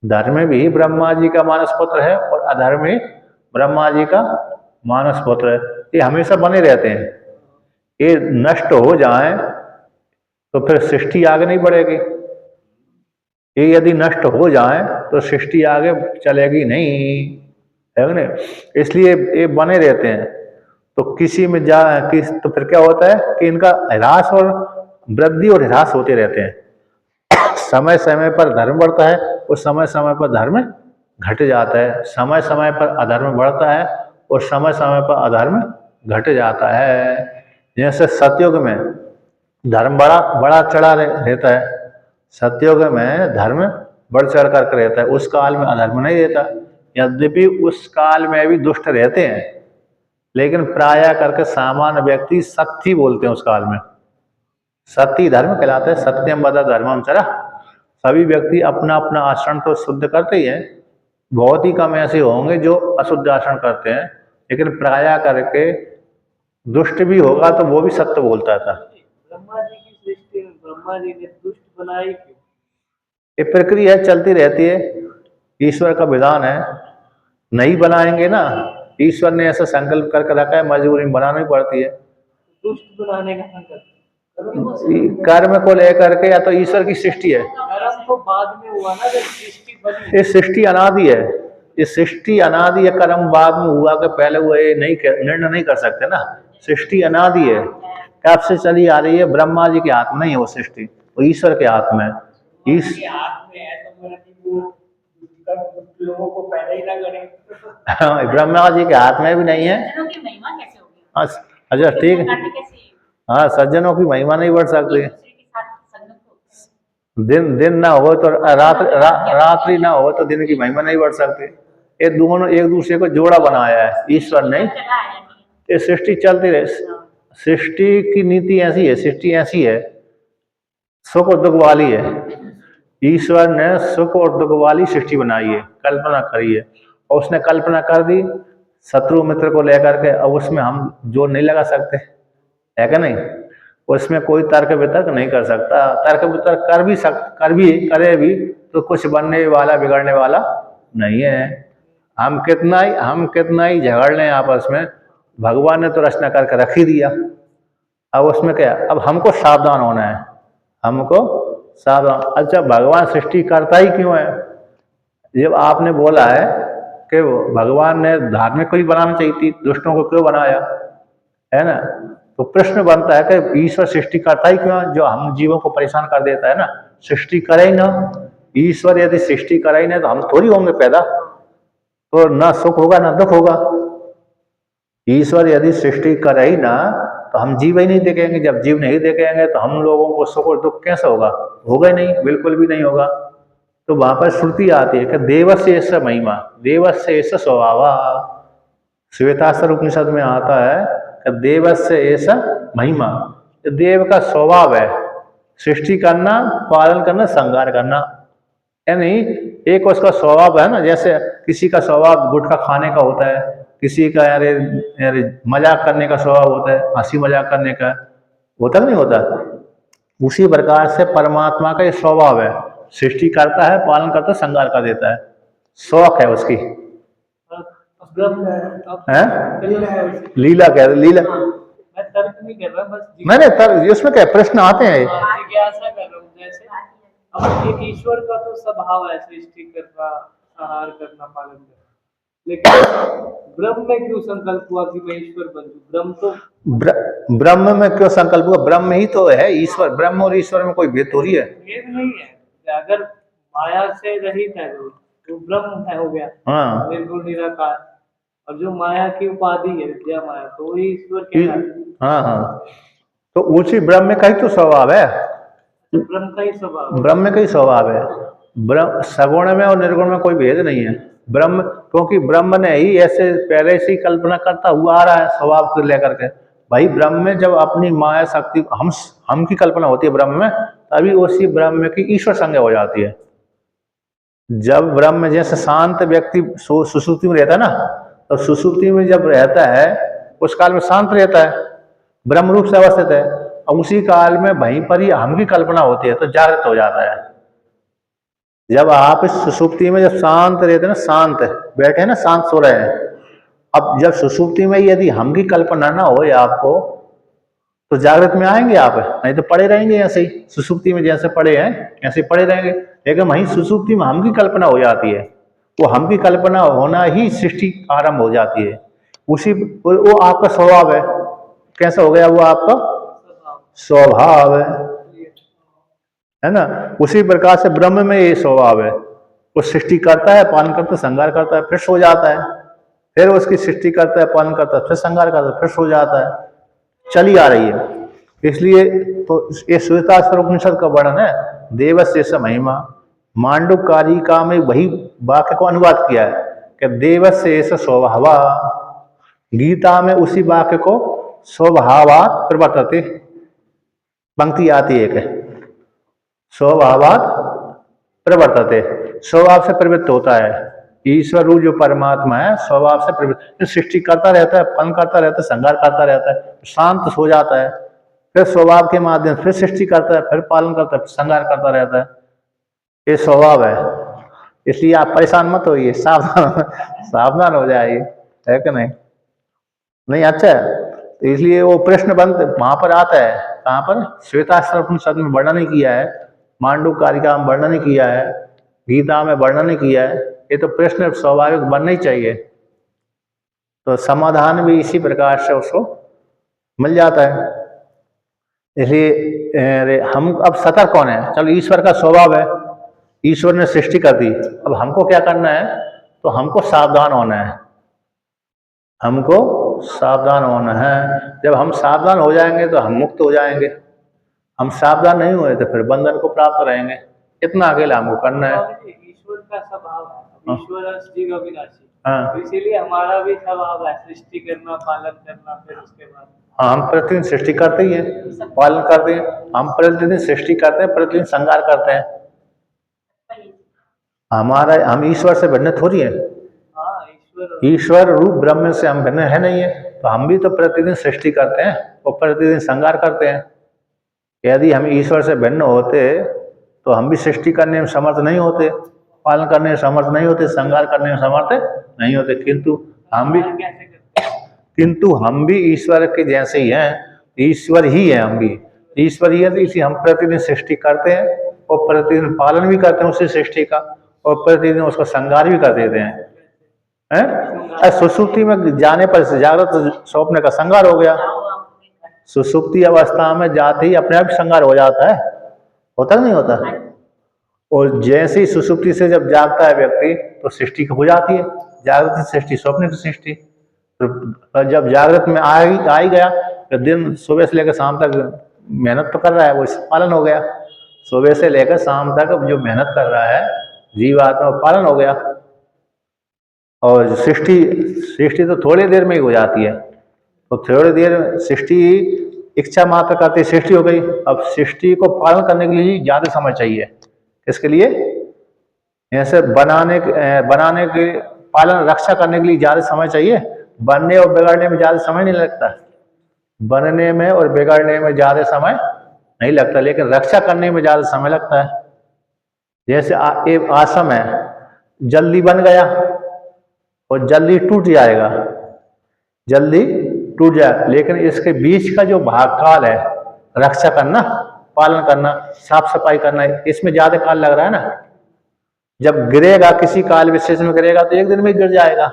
धर्म भी ब्रह्मा जी का मानस पुत्र है और अधर्म भी ब्रह्मा जी का मानस पुत्र है। ये हमेशा बने रहते हैं। ये नष्ट हो जाए तो फिर सृष्टि आगे नहीं बढ़ेगी। ये यदि नष्ट हो जाए तो सृष्टि आगे चलेगी नहीं, है ना? इसलिए ये बने रहते हैं। तो किसी में तो फिर क्या होता है कि इनका ह्रास और वृद्धि और ह्रास होते रहते हैं। समय समय पर धर्म बढ़ता है और समय समय पर धर्म घट जाता है। समय समय पर अधर्म बढ़ता है और समय समय पर अधर्म घट जाता है। जैसे सतयुग में धर्म बड़ा चढ़ा रहता है, सतयुग में धर्म बढ़ चढ़ कर रहता है, उस काल में अधर्म नहीं रहता। यद्यपि उस काल में भी दुष्ट रहते हैं, लेकिन प्राय करके सामान्य व्यक्ति सत्य बोलते हैं। उस काल में सत्य धर्म कहलाता है। सत्यम वद धर्मम चरा। सभी व्यक्ति अपना अपना आचरण तो शुद्ध करते ही हैं, बहुत ही कम ऐसे होंगे जो अशुद्ध आचरण करते हैं, लेकिन प्राय करके दुष्ट भी होगा तो वो भी सत्य बोलता था। ब्रह्मा जी की सृष्टि में ब्रह्मा जी ने दुष्ट बनाई क्यों? ये प्रक्रिया चलती रहती है, ईश्वर का विधान है। नहीं बनाएंगे ना, ईश्वर ने ऐसा संकल्प करके रखा है, मजबूरी में बनानी पड़ती है। दुष्ट बनाने का संकल्प कर्म को लेकर के, या तो ईश्वर की सृष्टि है। कर्म तो बाद में हुआ ना, जब सृष्टि बनी। ये सृष्टि अनादि है, ये सृष्टि अनादि है। कर्म बाद में हुआ कि पहले हुआ, ये नहीं निर्णय नहीं कर सकते ना। सृष्टि अनादि है, कब से चली आ रही है। ब्रह्मा जी के हाथ में नहीं है वो सृष्टि, वो ईश्वर के हाथ में है। लोगों को पैदा ही ना करें। ब्रह्मा जी के हाथ में भी नहीं है। अच्छा ठीक है, हाँ, सज्जनों की महिमा नहीं बढ़ सकती। दिन ना हो तो रात्रि ना हो तो दिन की महिमा नहीं बढ़ सकती। ये दोनों एक दूसरे को जोड़ा बनाया है ईश्वर ने। ये सृष्टि चलती रहे। सृष्टि की नीति ऐसी है, सृष्टि ऐसी है, सुख और दुख वाली है। ईश्वर ने सुख और दुख वाली सृष्टि बनाई है, कल्पना करी है, और उसने कल्पना कर दी शत्रु मित्र को लेकर के। अब उसमें हम जोर नहीं लगा सकते, है क्या नहीं? उसमें कोई तर्क वितर्क नहीं कर सकता। तर्क वितर्क करे भी तो कुछ बनने वाला बिगड़ने वाला नहीं है। हम कितना ही झगड़ लें आपस में, भगवान ने तो रचना करके रख ही दिया। अब उसमें क्या, अब हमको सावधान होना है, हमको सावधान। अच्छा, भगवान सृष्टि करता ही क्यों है? जब आपने बोला है कि भगवान ने धार्मिक को ही बनाना चाहिए थी, दुष्टों को क्यों बनाया, है ना? तो प्रश्न बनता है कि ईश्वर सृष्टि करता ही क्यों है, जो हम जीवों को परेशान कर देता है ना। सृष्टि करे ही ना, ईश्वर यदि सृष्टि करे ही ना तो हम थोड़ी होंगे पैदा, तो ना सुख होगा ना दुख होगा। ईश्वर यदि सृष्टि करे ही ना तो हम जीव ही नहीं देखेंगे। जब जीव नहीं देखेंगे तो हम लोगों को सुख और दुख कैसे होगा ही नहीं, बिल्कुल भी नहीं होगा। तो वहां पर श्रुति आती है कि देवस्य एष महिमा, देवस्य एष स्वभाव। श्वेतास्त्र उपनिषद में आता है कि देवस्य एष महिमा, देव का स्वभाव है सृष्टि करना, पालन करना, संहार करना। यानी एक उसका स्वभाव है ना, जैसे किसी का स्वभाव गुटखा खाने का होता है, किसी का यारे यारे मजाक करने का स्वभाव होता है, हंसी मजाक करने का होता नहीं होता। उसी प्रकार से परमात्मा का ये स्वभाव है, सृष्टि करता है, पालन करता है, संहार कर देता है, शौक है उसकी। है लीला कह रहे, लीला मैं तर्क नहीं कर रहा, बस मैंने तर्क, उसमें क्या प्रश्न आते हैं। जिज्ञासा कर रहा हूँ। जैसे अब एक ईश्वर का तो स्वभाव है सृष्टि करना, संहार करना, पालन करना, लेकिन ब्रह्म में क्यों संकल्प हुआ कि मैं ईश्वर बनूं? ब्रह्म तो ब्रह्म में क्यों संकल्प हुआ? ब्रह्म ही तो है ईश्वर। ब्रह्म और ईश्वर में कोई भेद थोड़ी है। भेद नहीं है। अगर माया से रहित है तो ब्रह्म है, हो गया। हाँ, निर्गुण निराकार। और जो माया की उपाधि है विद्या माया, तो वही ईश्वर कहलाता है। हाँ हाँ, तो उसी ब्रह्म का ही तो स्वभाव है। ब्रह्म का ही स्वभाव, ब्रह्म का ही स्वभाव है। ब्रह्म सगुण में और निर्गुण में कोई भेद नहीं है। ब्रह्म, क्योंकि ब्रह्म ने ही ऐसे पहले से ही कल्पना करता हुआ आ रहा है स्वभाव को लेकर के। भाई ब्रह्म में जब अपनी माया शक्ति हम की कल्पना होती है ब्रह्म में, तभी उसी ब्रह्म की ईश्वर संज्ञा हो जाती है। जब ब्रह्म जैसे शांत व्यक्ति सुसुप्ति में रहता है ना, तो सुसुप्ति में जब रहता है उस काल में शांत रहता है, ब्रह्म रूप से अवस्थित है, और उसी काल में वहीं पर ही हम की कल्पना होती है, तो जागृत हो जाता है। जब आप इस सुसुप्ति में जब शांत रहते हैं ना, शांत बैठे हैं ना, शांत सो रहे हैं, अब जब सुसुप्ति में यदि हम की कल्पना ना हो आपको, तो जागृत में आएंगे आप? नहीं तो पड़े रहेंगे ऐसे ही, सुसुप्ति में जैसे पड़े हैं ऐसे पड़े रहेंगे। लेकिन वहीं सुसुप्ति में हम की कल्पना हो जाती है, वो हम की कल्पना होना ही सृष्टि आरंभ हो जाती है। उसी वो आपका स्वभाव है। कैसा हो गया? वो आपका स्वभाव है ना। उसी प्रकार से ब्रह्म में ये स्वभाव है, वो सृष्टि करता है, पालन करता है, संहार करता है, फिर सो जाता है, फिर उसकी सृष्टि करता है, पालन करता है, फिर संहार करता है, फिर सो जाता है, चली आ रही है। इसलिए तो ये श्वेतास्त्र उपनिषद का वर्णन है, देवस्य एष महिमा। मांडुक्य कारिका में वही वाक्य को अनुवाद किया है कि देवस्य एष स्वभाव। गीता में उसी वाक्य को स्वभावात् प्रवर्तते पंक्ति आती है, स्वभावात् प्रवर्तते, स्वभाव से प्रवृत्त होता है। ईश्वर रूप जो परमात्मा है स्वभाव से प्रवृत्त, सृष्टि करता रहता है, पालन करता रहता है, संहार करता रहता है, शांत हो जाता है, फिर स्वभाव के माध्यम से फिर सृष्टि करता है, फिर पालन करता है, संहार करता रहता है। ये स्वभाव है। इसलिए आप परेशान मत होइए, सावधान हो जाइए, है कि नहीं? नहीं, अच्छा है। तो इसलिए वो प्रश्न बंद वहां पर आता है, कहाँ पर? श्वेतास्त्र उपनिषद में वर्णन किया है, मांडुक्य कारिका में वर्णन किया है, गीता में वर्णन किया है। ये तो प्रश्न स्वाभाविक बनना ही चाहिए, तो समाधान भी इसी प्रकार से उसको मिल जाता है। इसलिए हम अब सतर्क कौन है? चलो, ईश्वर का स्वभाव है, ईश्वर ने सृष्टि कर दी, अब हमको क्या करना है? तो हमको सावधान होना है, हमको सावधान होना है। जब हम सावधान हो जाएंगे तो हम मुक्त हो जाएंगे, हम सावधान नहीं हुए तो फिर बंधन को प्राप्त रहेंगे। इतना अकेला हमको करना है। ईश्वर का स्वभाव है, ईश्वर जीव अविनाशी, हाँ, तो इसीलिए हमारा भी स्वभाव है सृष्टि करना, पालन करना, फिर उसके बाद हाँ, हम प्रतिदिन सृष्टि करते ही हैं, पालन करते हैं, हम प्रतिदिन सृष्टि करते हैं, प्रतिदिन संहार करते हैं। हम ईश्वर से भिन्न थोड़ी है। ईश्वर रूप ब्रह्म से हम भिन्न है नहीं है, तो हम भी तो प्रतिदिन सृष्टि करते हैं और प्रतिदिन संहार करते हैं। यदि हम ईश्वर से भिन्न होते तो हम भी सृष्टि करने में समर्थ नहीं होते, पालन करने में समर्थ नहीं होते, संहार करने में समर्थ नहीं होते। किंतु हम भी ईश्वर के जैसे ही हैं, ईश्वर ही है, हम भी ईश्वर ही है। तो इसलिए हम प्रतिदिन सृष्टि करते हैं और प्रतिदिन पालन भी करते हैं उसी सृष्टि का, और प्रतिदिन उसका संहार भी कर देते हैं। सुसुप्ति में जाने पर जागृत स्वप्न का संहार हो गया। सुसुप्ति अवस्था में जाते ही अपने आप संहार हो जाता है, होता नहीं होता? और जैसे ही सुसुप्ति से जब जागता है व्यक्ति तो सृष्टि हो जाती है, जागृत सृष्टि, स्वप्न की सृष्टि। तो जब जागृत में आ ही गया तो दिन सुबह से लेकर शाम तक मेहनत तो कर रहा है, वो पालन हो गया। सुबह से लेकर शाम तक जो मेहनत कर रहा है जीवात्मा, पालन हो गया। और सृष्टि सृष्टि तो थोड़ी देर में ही हो जाती है, तो थोड़ी देर सृष्टि इच्छा मात्र करते सृष्टि हो गई। अब सृष्टि को पालन करने के लिए ज्यादा समय चाहिए। इसके लिए ऐसे बनाने के पालन रक्षा करने के लिए ज्यादा समय चाहिए। बनने और बिगड़ने में ज्यादा समय नहीं लगता, बनने में और बिगड़ने में ज्यादा समय नहीं लगता, लेकिन रक्षा करने में ज्यादा समय लगता है। जैसे एक आश्रम है, जल्दी बन गया और जल्दी टूट जाएगा, जल्दी टूट जाए, लेकिन इसके बीच का जो भाग काल है, रक्षा करना, पालन करना, साफ सफाई करना, इसमें ज्यादा काल लग रहा है ना। जब गिरेगा, किसी काल विशेष में गिरेगा तो एक दिन में गिर जाएगा।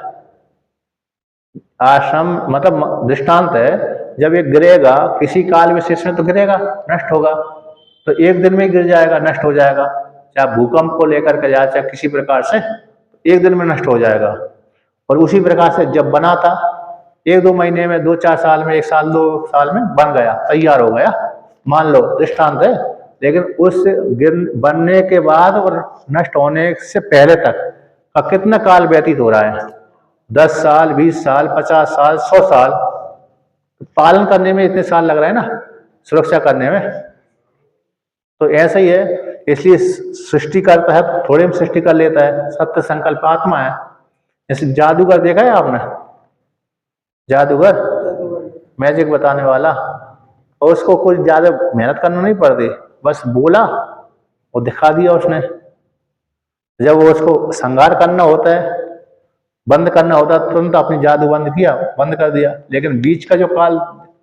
आश्रम मतलब दृष्टांत है, जब ये गिरेगा किसी काल विशेष में तो गिरेगा, नष्ट होगा, तो एक दिन में गिर जाएगा, नष्ट हो जाएगा। चाहे भूकंप को लेकर के जाए, चाहे किसी प्रकार से, एक दिन में नष्ट हो जाएगा। और उसी प्रकार से जब बना था, एक दो महीने में, 2-4 साल में, 1 साल 2 साल में बन गया, तैयार हो गया, मान लो दृष्टांत है। लेकिन उस बनने के बाद और नष्ट होने से पहले तक का कितना काल व्यतीत हो रहा है? 10 साल, 20 साल, 50 साल, 100 साल। पालन करने में इतने साल लग रहा है ना, सुरक्षा करने में। तो ऐसा ही है, इसलिए सृष्टि करता है, थोड़े में सृष्टि कर लेता है। सत्य संकल्प आत्मा है। जैसे जादूगर देखा है आपने, जादूगर मैजिक बताने वाला, और उसको कुछ ज्यादा मेहनत करना नहीं पड़ती, बस बोला और दिखा दिया उसने। जब वो उसको संहार करना होता है, बंद करना होता है, तुरंत अपनी जादू बंद किया, बंद कर दिया। लेकिन बीच का जो काल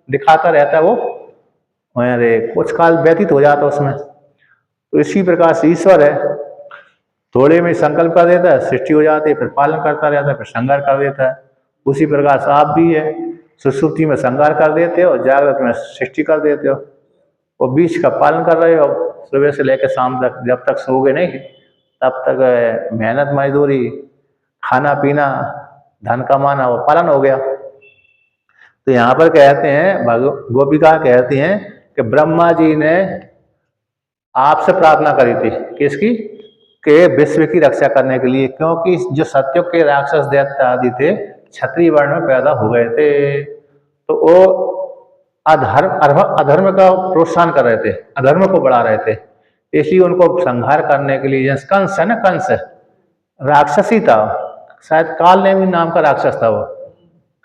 दिखाता रहता है, वो अरे कुछ काल व्यतीत हो जाता है उसमें। तो इसी प्रकार से ईश्वर है, थोड़े में संकल्प कर देता है, सृष्टि हो जाती है, फिर पालन करता रहता है, फिर संहार कर देता है। उसी प्रकार से आप भी है, सुसुप्ति में संहार कर देते हो, जागृत में सृष्टि कर देते हो, और बीच का पालन कर रहे हो। सुबह से लेकर शाम तक, जब तक सोओगे नहीं तब तक मेहनत मजदूरी, खाना पीना, धन कमाना, वो पालन हो गया। तो यहाँ पर कहते हैं, गोपिका कहती हैं कि ब्रह्मा जी ने आपसे प्रार्थना करी थी, किसकी? के विश्व की रक्षा करने के लिए, क्योंकि जो सत्युग के राक्षस दैत्य आदि थे, क्षत्रिय वर्ण में पैदा हो गए थे, तो वो अधर्म का प्रोत्साहन कर रहे थे, अधर्म को बढ़ा रहे थे। इसलिए उनको संहार करने के लिए, कंस है ना, कंस राक्षस ही था, शायद काल नेमी नाम का राक्षस था, वो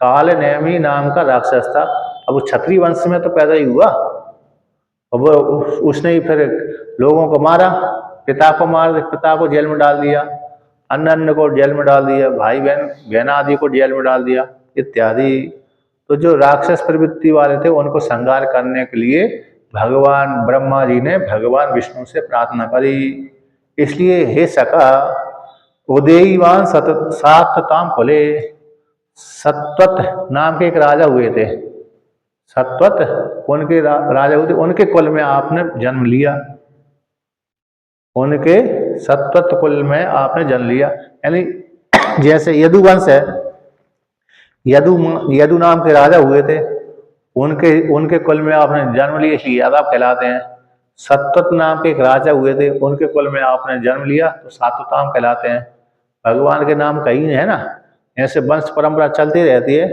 काल नेमी नाम का राक्षस था। अब वो क्षत्रिय वंश में तो पैदा ही हुआ, और वो उसने ही फिर लोगों को मारा, पिता को जेल में डाल दिया, अन्न को जेल में डाल दिया, भाई बहन आदि को जेल में डाल दिया इत्यादि। तो जो राक्षस प्रवृत्ति वाले थे, उनको संहार करने के लिए भगवान ब्रह्मा जी ने भगवान विष्णु से प्रार्थना करी। इसलिए हे सका उदयवान सातताम फले, सत्वत नाम के एक राजा हुए थे, सत्वत उनके राजा हुए थे, उनके कुल में आपने जन्म लिया, उनके सत्वत कुल में आपने जन्म लिया। यानी जैसे यदुवंश है, यदु नाम के राजा हुए थे, उनके कुल में आपने जन्म लिया, इसलिए यादव कहलाते हैं। सत्वत नाम के एक राजा हुए थे, उनके कुल में आपने जन्म लिया, तो सातवताम कहलाते हैं। भगवान के नाम कई है ना, ऐसे वंश परंपरा चलती रहती है।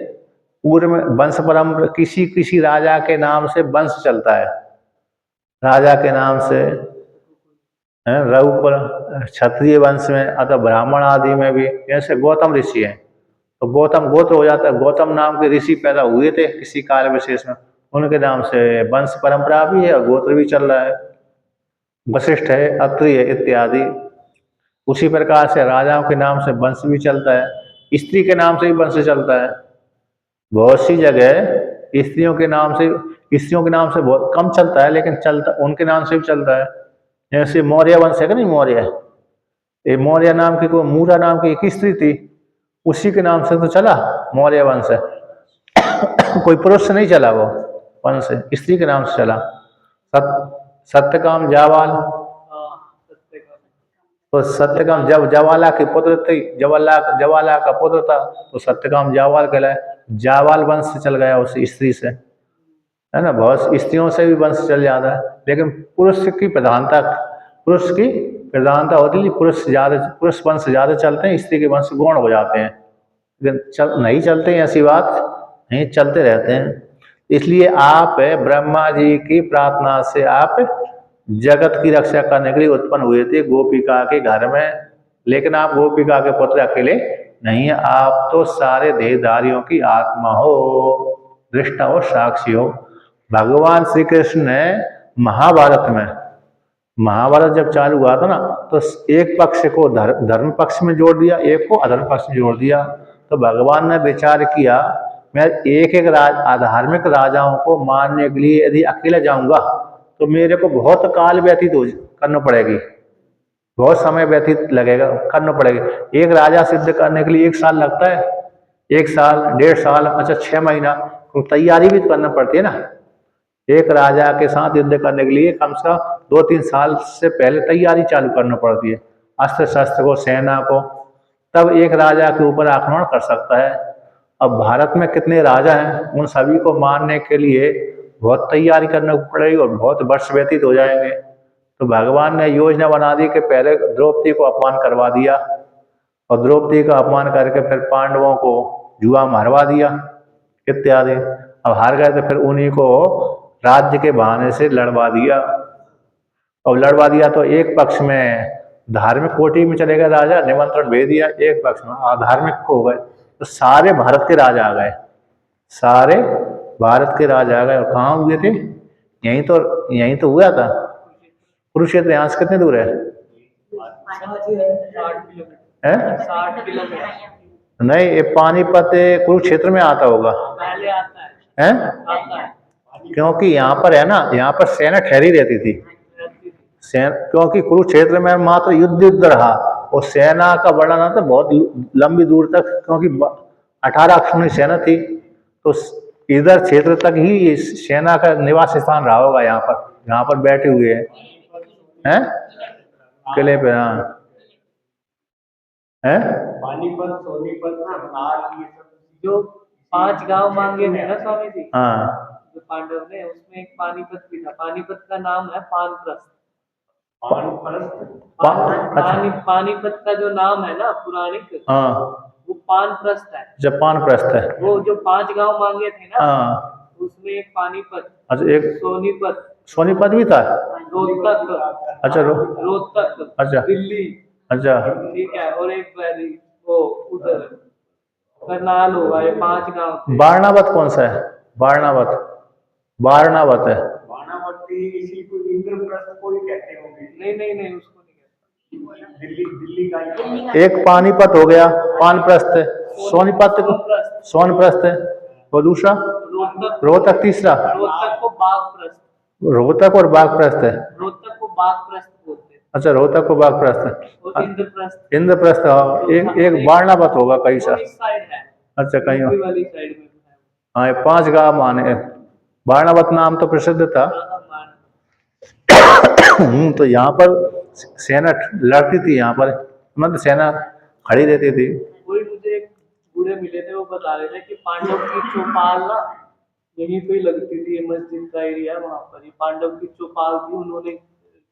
पूर्व में वंश परंपरा, किसी किसी राजा के नाम से वंश चलता है, राजा के नाम से रघुकुल, क्षत्रिय वंश में, अथवा ब्राह्मण आदि में भी। जैसे गौतम ऋषि हैं, तो गौतम गोत्र हो जाता है, गौतम नाम के ऋषि पैदा हुए थे किसी काल विशेष में, उनके नाम से वंश परंपरा भी है और गोत्र भी चल रहा है। वशिष्ठ है, अत्रि है इत्यादि। उसी प्रकार से राजाओं के नाम से वंश भी चलता है, स्त्री के नाम से भी वंश चलता है। बहुत सी जगह स्त्रियों के नाम से बहुत कम चलता है, लेकिन चलता उनके नाम से भी चलता है। जैसे मौर्य वंश है कि नहीं, मौर्य नाम की, कोई मूरा नाम की एक स्त्री थी, उसी के नाम से तो चला मौर्य वंश है। कोई पुरुष से नहीं चला वो वंश, स्त्री के नाम से चला। सत्यकाम जावाल, तो सत्यकाम जब जवाला के पुत्र थे, जवाला का पुत्र था, तो सत्यकाम जावाल कहलाए। जावाल वंश से चल गया उस स्त्री से। है ना, बहुत स्त्रियों से भी वंश चल जाता है, लेकिन पुरुष की प्रधानता होती है। पुरुष वंश ज़्यादा चलते हैं, स्त्री के वंश गौण हो जाते हैं। लेकिन नहीं चलते हैं, ऐसी बात नहीं, चलते रहते हैं। इसलिए आप ब्रह्मा जी की प्रार्थना से आप जगत की रक्षा करने के लिए उत्पन्न हुए थे गोपिका के घर में। लेकिन आप गोपिका के पुत्र अकेले नहीं है, आप तो सारे देहधारियों की आत्मा हो, दृष्टा हो, साक्षी हो। भगवान श्री कृष्ण ने महाभारत जब चालू हुआ था ना, तो एक पक्ष को धर्म पक्ष में जोड़ दिया, एक को अधर्म पक्ष में जोड़ दिया। तो भगवान ने विचार किया, मैं एक अधार्मिक राजाओं को मारने के लिए यदि अकेला जाऊंगा तो मेरे को बहुत काल व्यतीत करना पड़ेगी, बहुत समय व्यतीत लगेगा, करना पड़ेगा। एक राजा सिद्ध करने के लिए 1 साल लगता है, 1 साल, 1.5 साल, अच्छा 6 महीना, तो तैयारी भी करना पड़ती है ना। एक राजा के साथ युद्ध करने के लिए कम से कम 2-3 साल से पहले तैयारी चालू करना पड़ती है, अस्त्र शस्त्र को, सेना को, तब एक राजा के ऊपर आक्रमण कर सकता है। अब भारत में कितने राजा हैं, उन सभी को मारने के लिए बहुत तैयारी करना पड़ेगी और बहुत वर्ष व्यतीत हो जाएंगे। तो भगवान ने योजना बना दी कि पहले द्रौपदी को अपमान करवा दिया, और द्रौपदी का अपमान करके फिर पांडवों को जुआ मारवा दिया इत्यादि। अब हार गए तो फिर उन्हीं को राज्य के बहाने से लड़वा दिया, और लड़वा दिया तो एक पक्ष में धार्मिक कोटि में चले गए राजा, निमंत्रण भेज दिया, एक पक्ष में अधार्मिक हो गए। तो सारे भारत के राजा आ गए, सारे भारत के राजा आ गए। और कहाँ हुए थे? यहीं तो हुआ था। कुरुक्षेत्र यहाँ से कितने दूर है? 60 किलोमीटर। नहीं, ये पानीपत कुरुक्षेत्र में आता होगा, पहले आता है? क्योंकि यहाँ पर है ना, यहाँ पर सेना ठहरी रहती थी। क्योंकि कुरुक्षेत्र में मात्र युद्ध रहा, और सेना का बढ़ना था बहुत लंबी दूर तक, क्योंकि 18 अक्षौहिणी सेना थी। तो इधर क्षेत्र तक ही सेना का निवास स्थान रहा होगा। यहाँ पर बैठे हुए हैं किले पे। हाँ, है पानीपत, सोनीपत, करनाल, ये सब जो 5 गांव मांगे थे ना स्वामी जी, हाँ, जो पांडव ने, उसमें एक पानीपत भी था। पानीपत का नाम है पानप्रस्थ। पानीपत का जो नाम है ना पौराणिक, हाँ, वो पानप्रस्थ है। जब पानप्रस्थ है, वो जो 5 गांव मांगे थे ना, हाँ, उसमें एक पानीपत, अच्छा, एक सोनीपत भी था। रोहतक, अच्छा, रोहतक, अच्छा, दिल्ली, अच्छा, ठीक है, और एक वैली वो उधर करनाल होगा। ये 5 गांव थे। वारणावत कौन सा है? वारणावत है। वारणावती इसी को इंद्रप्रस्थ को ही कहते होंगे। नहीं, उसको नहीं कहते। दिल्ली का एक पानीपत हो गया, पानप्रस्थ है। सोनप्रस्थ है, और दूसरा रोहतक, तीसरा रोहतक को बाघप्रस्थ, रोहतक और बाघप्रस्थ है। रोहतक को बाघप्रस्थ बोलते हैं। अच्छा, रोहतक को बाघप्रस्थ है, और इंद्रप्रस्थ। एक वारणावत होगा कहीं सा। अच्छा, कहीं वाली साइड में। हाँ, 5 गांव माने। वारणावत नाम तो प्रसिद्ध था। तो यहाँ पर सेना लड़ती थी, यहाँ पर मतलब सेना खड़ी रहती थी। कोई मुझे एक बूढ़े मिले थे, वो बता रहे थे कि पांडव की चौपाल ना यहीं पे लगती थी, ये मस्जिद का एरिया, वहां पर ही पांडव की चौपाल थी, उन्होंने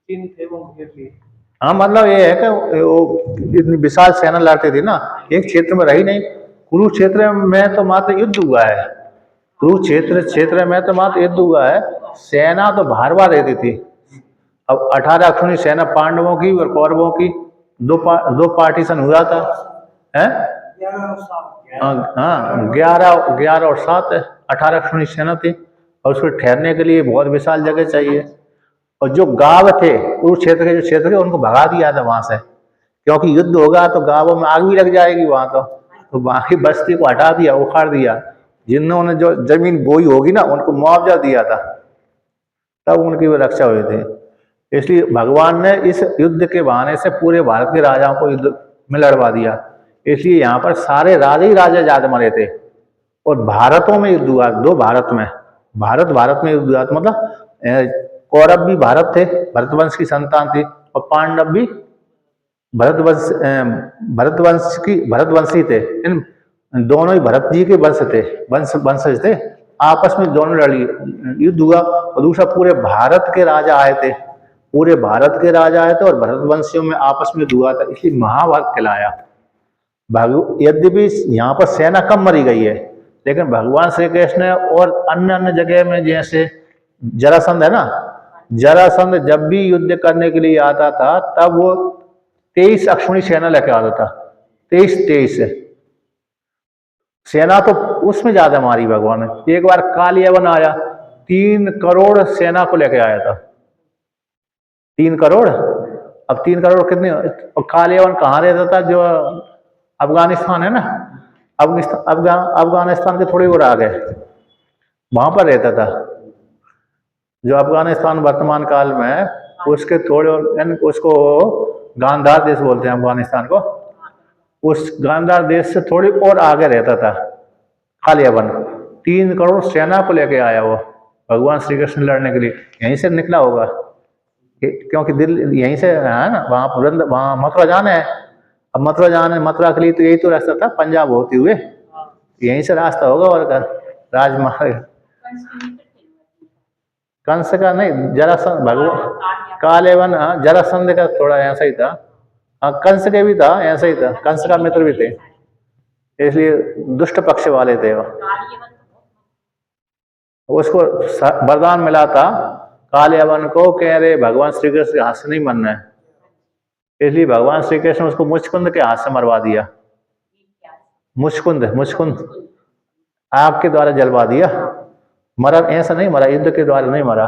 चिन्ह थे वो घेर लिए। हाँ, मतलब ये है कि वो इतनी विशाल सेना लड़ती थी ना, एक क्षेत्र में रही नहीं। कुरुक्षेत्र में तो मात्र युद्ध हुआ है, कुरुक्षेत्र में तो मात्र युद्ध हुआ है, सेना तो बाहर रहती थी। अब 18 अक्षौहिणी सेना पांडवों की और कौरवों की दो पार्टीशन हुआ था, है? हाँ, 11 और 7, 18 अक्षौहिणी सेना थी, और उसको ठहरने के लिए बहुत विशाल जगह चाहिए। और जो गांव थे कुरुक्षेत्र के, जो क्षेत्र थे, उनको भगा दिया था वहां से, क्योंकि युद्ध होगा तो गांवों में आग भी लग जाएगी वहां। तो बाकी बस्ती को हटा दिया, उखाड़ दिया। जिन्होंने जो जमीन बोई होगी ना, उनको मुआवजा दिया था, तब उनकी वो रक्षा हुई थी। इसलिए भगवान ने इस युद्ध के बहाने से पूरे भारत के राजाओं को युद्ध में लड़वा दिया। इसलिए यहाँ पर सारे राजा ही ज्यादा मरे थे, और भारतों में युद्ध हुआ, 2 भारत में युद्ध हुआ। मतलब कौरव भी भारत थे, भरतवंश की संतान थी, और पांडव भी भरतवंशी थे। इन दोनों ही भरत जी के वंशज थे। आपस में दोनों लड़ी, युद्ध हुआ। और दूसरा पूरे भारत के राजा आए थे, पूरे भारत के राजा आए थे और भरतवंशियों में आपस में युद्ध हुआ था, इसलिए महाभारत कहलाया। यद्यपि यहाँ पर सेना कम मरी गई है, लेकिन भगवान श्री कृष्ण और अन्य अन्य जगह में, जैसे जरासंध है ना, जरासंध जब भी युद्ध करने के लिए आता था तब वो 23 अक्षौणी सेना लेके आता था। 23 सेना तो उसमें ज्यादा मारी भगवान ने। एक बार कालियावन आया, 3 करोड़ सेना को लेके आया था। 3 करोड़। अब 3 करोड़ कितने, और कालियावन कहाँ रहता था? जो अफगानिस्तान है ना, अफगानिस्तान के थोड़ी और आगे वहां पर रहता था। जो अफगानिस्तान वर्तमान काल में है, उसके थोड़े उसको गांधार देश बोलते हैं अफगानिस्तान को। उस गांधार देश से थोड़ी और आगे रहता था कालियावन। 3 करोड़ सेना को लेके आया वो भगवान श्री कृष्ण लड़ने के लिए। यहीं से निकला होगा, क्योंकि दिल्ली यहीं से है ना, वहां मथुरा जाना है। अब मथुरा के लिए तो यही तो रास्ता था, पंजाब होते हुए यहीं से रास्ता होगा। और राजमार्ग कंस का नहीं, जरासंध भगवान कालियावन, जरासंध का थोड़ा ऐसा ही था। कंस के भी था, ऐसा ही था, कंस का मित्र भी थे, इसलिए दुष्ट पक्ष वाले थे वो। उसको वरदान मिला था कालियावन को, कह रहे भगवान श्री कृष्ण के हाथ से नहीं मरना है, इसलिए भगवान श्री कृष्ण उसको मुचकुंद के हाथ से मरवा दिया। मुचकुंद आग के द्वारा जलवा दिया। मरा ऐसा नहीं मरा, युद्ध के द्वारा नहीं मरा,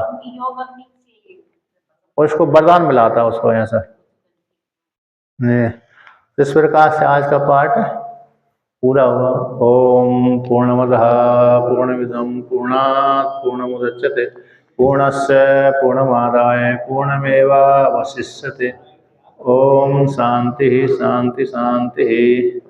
उसको वरदान मिला था उसको ऐसा। इस प्रकार से आज का पाठ पूरा हुआ। ओम पूर्णमदः पूर्णमिदं पूर्णात् पूर्णमुदच्यते पूर्णस्य पूर्णमादाय पूर्णमेवावशिष्यते। ओम शांति शांति शांति।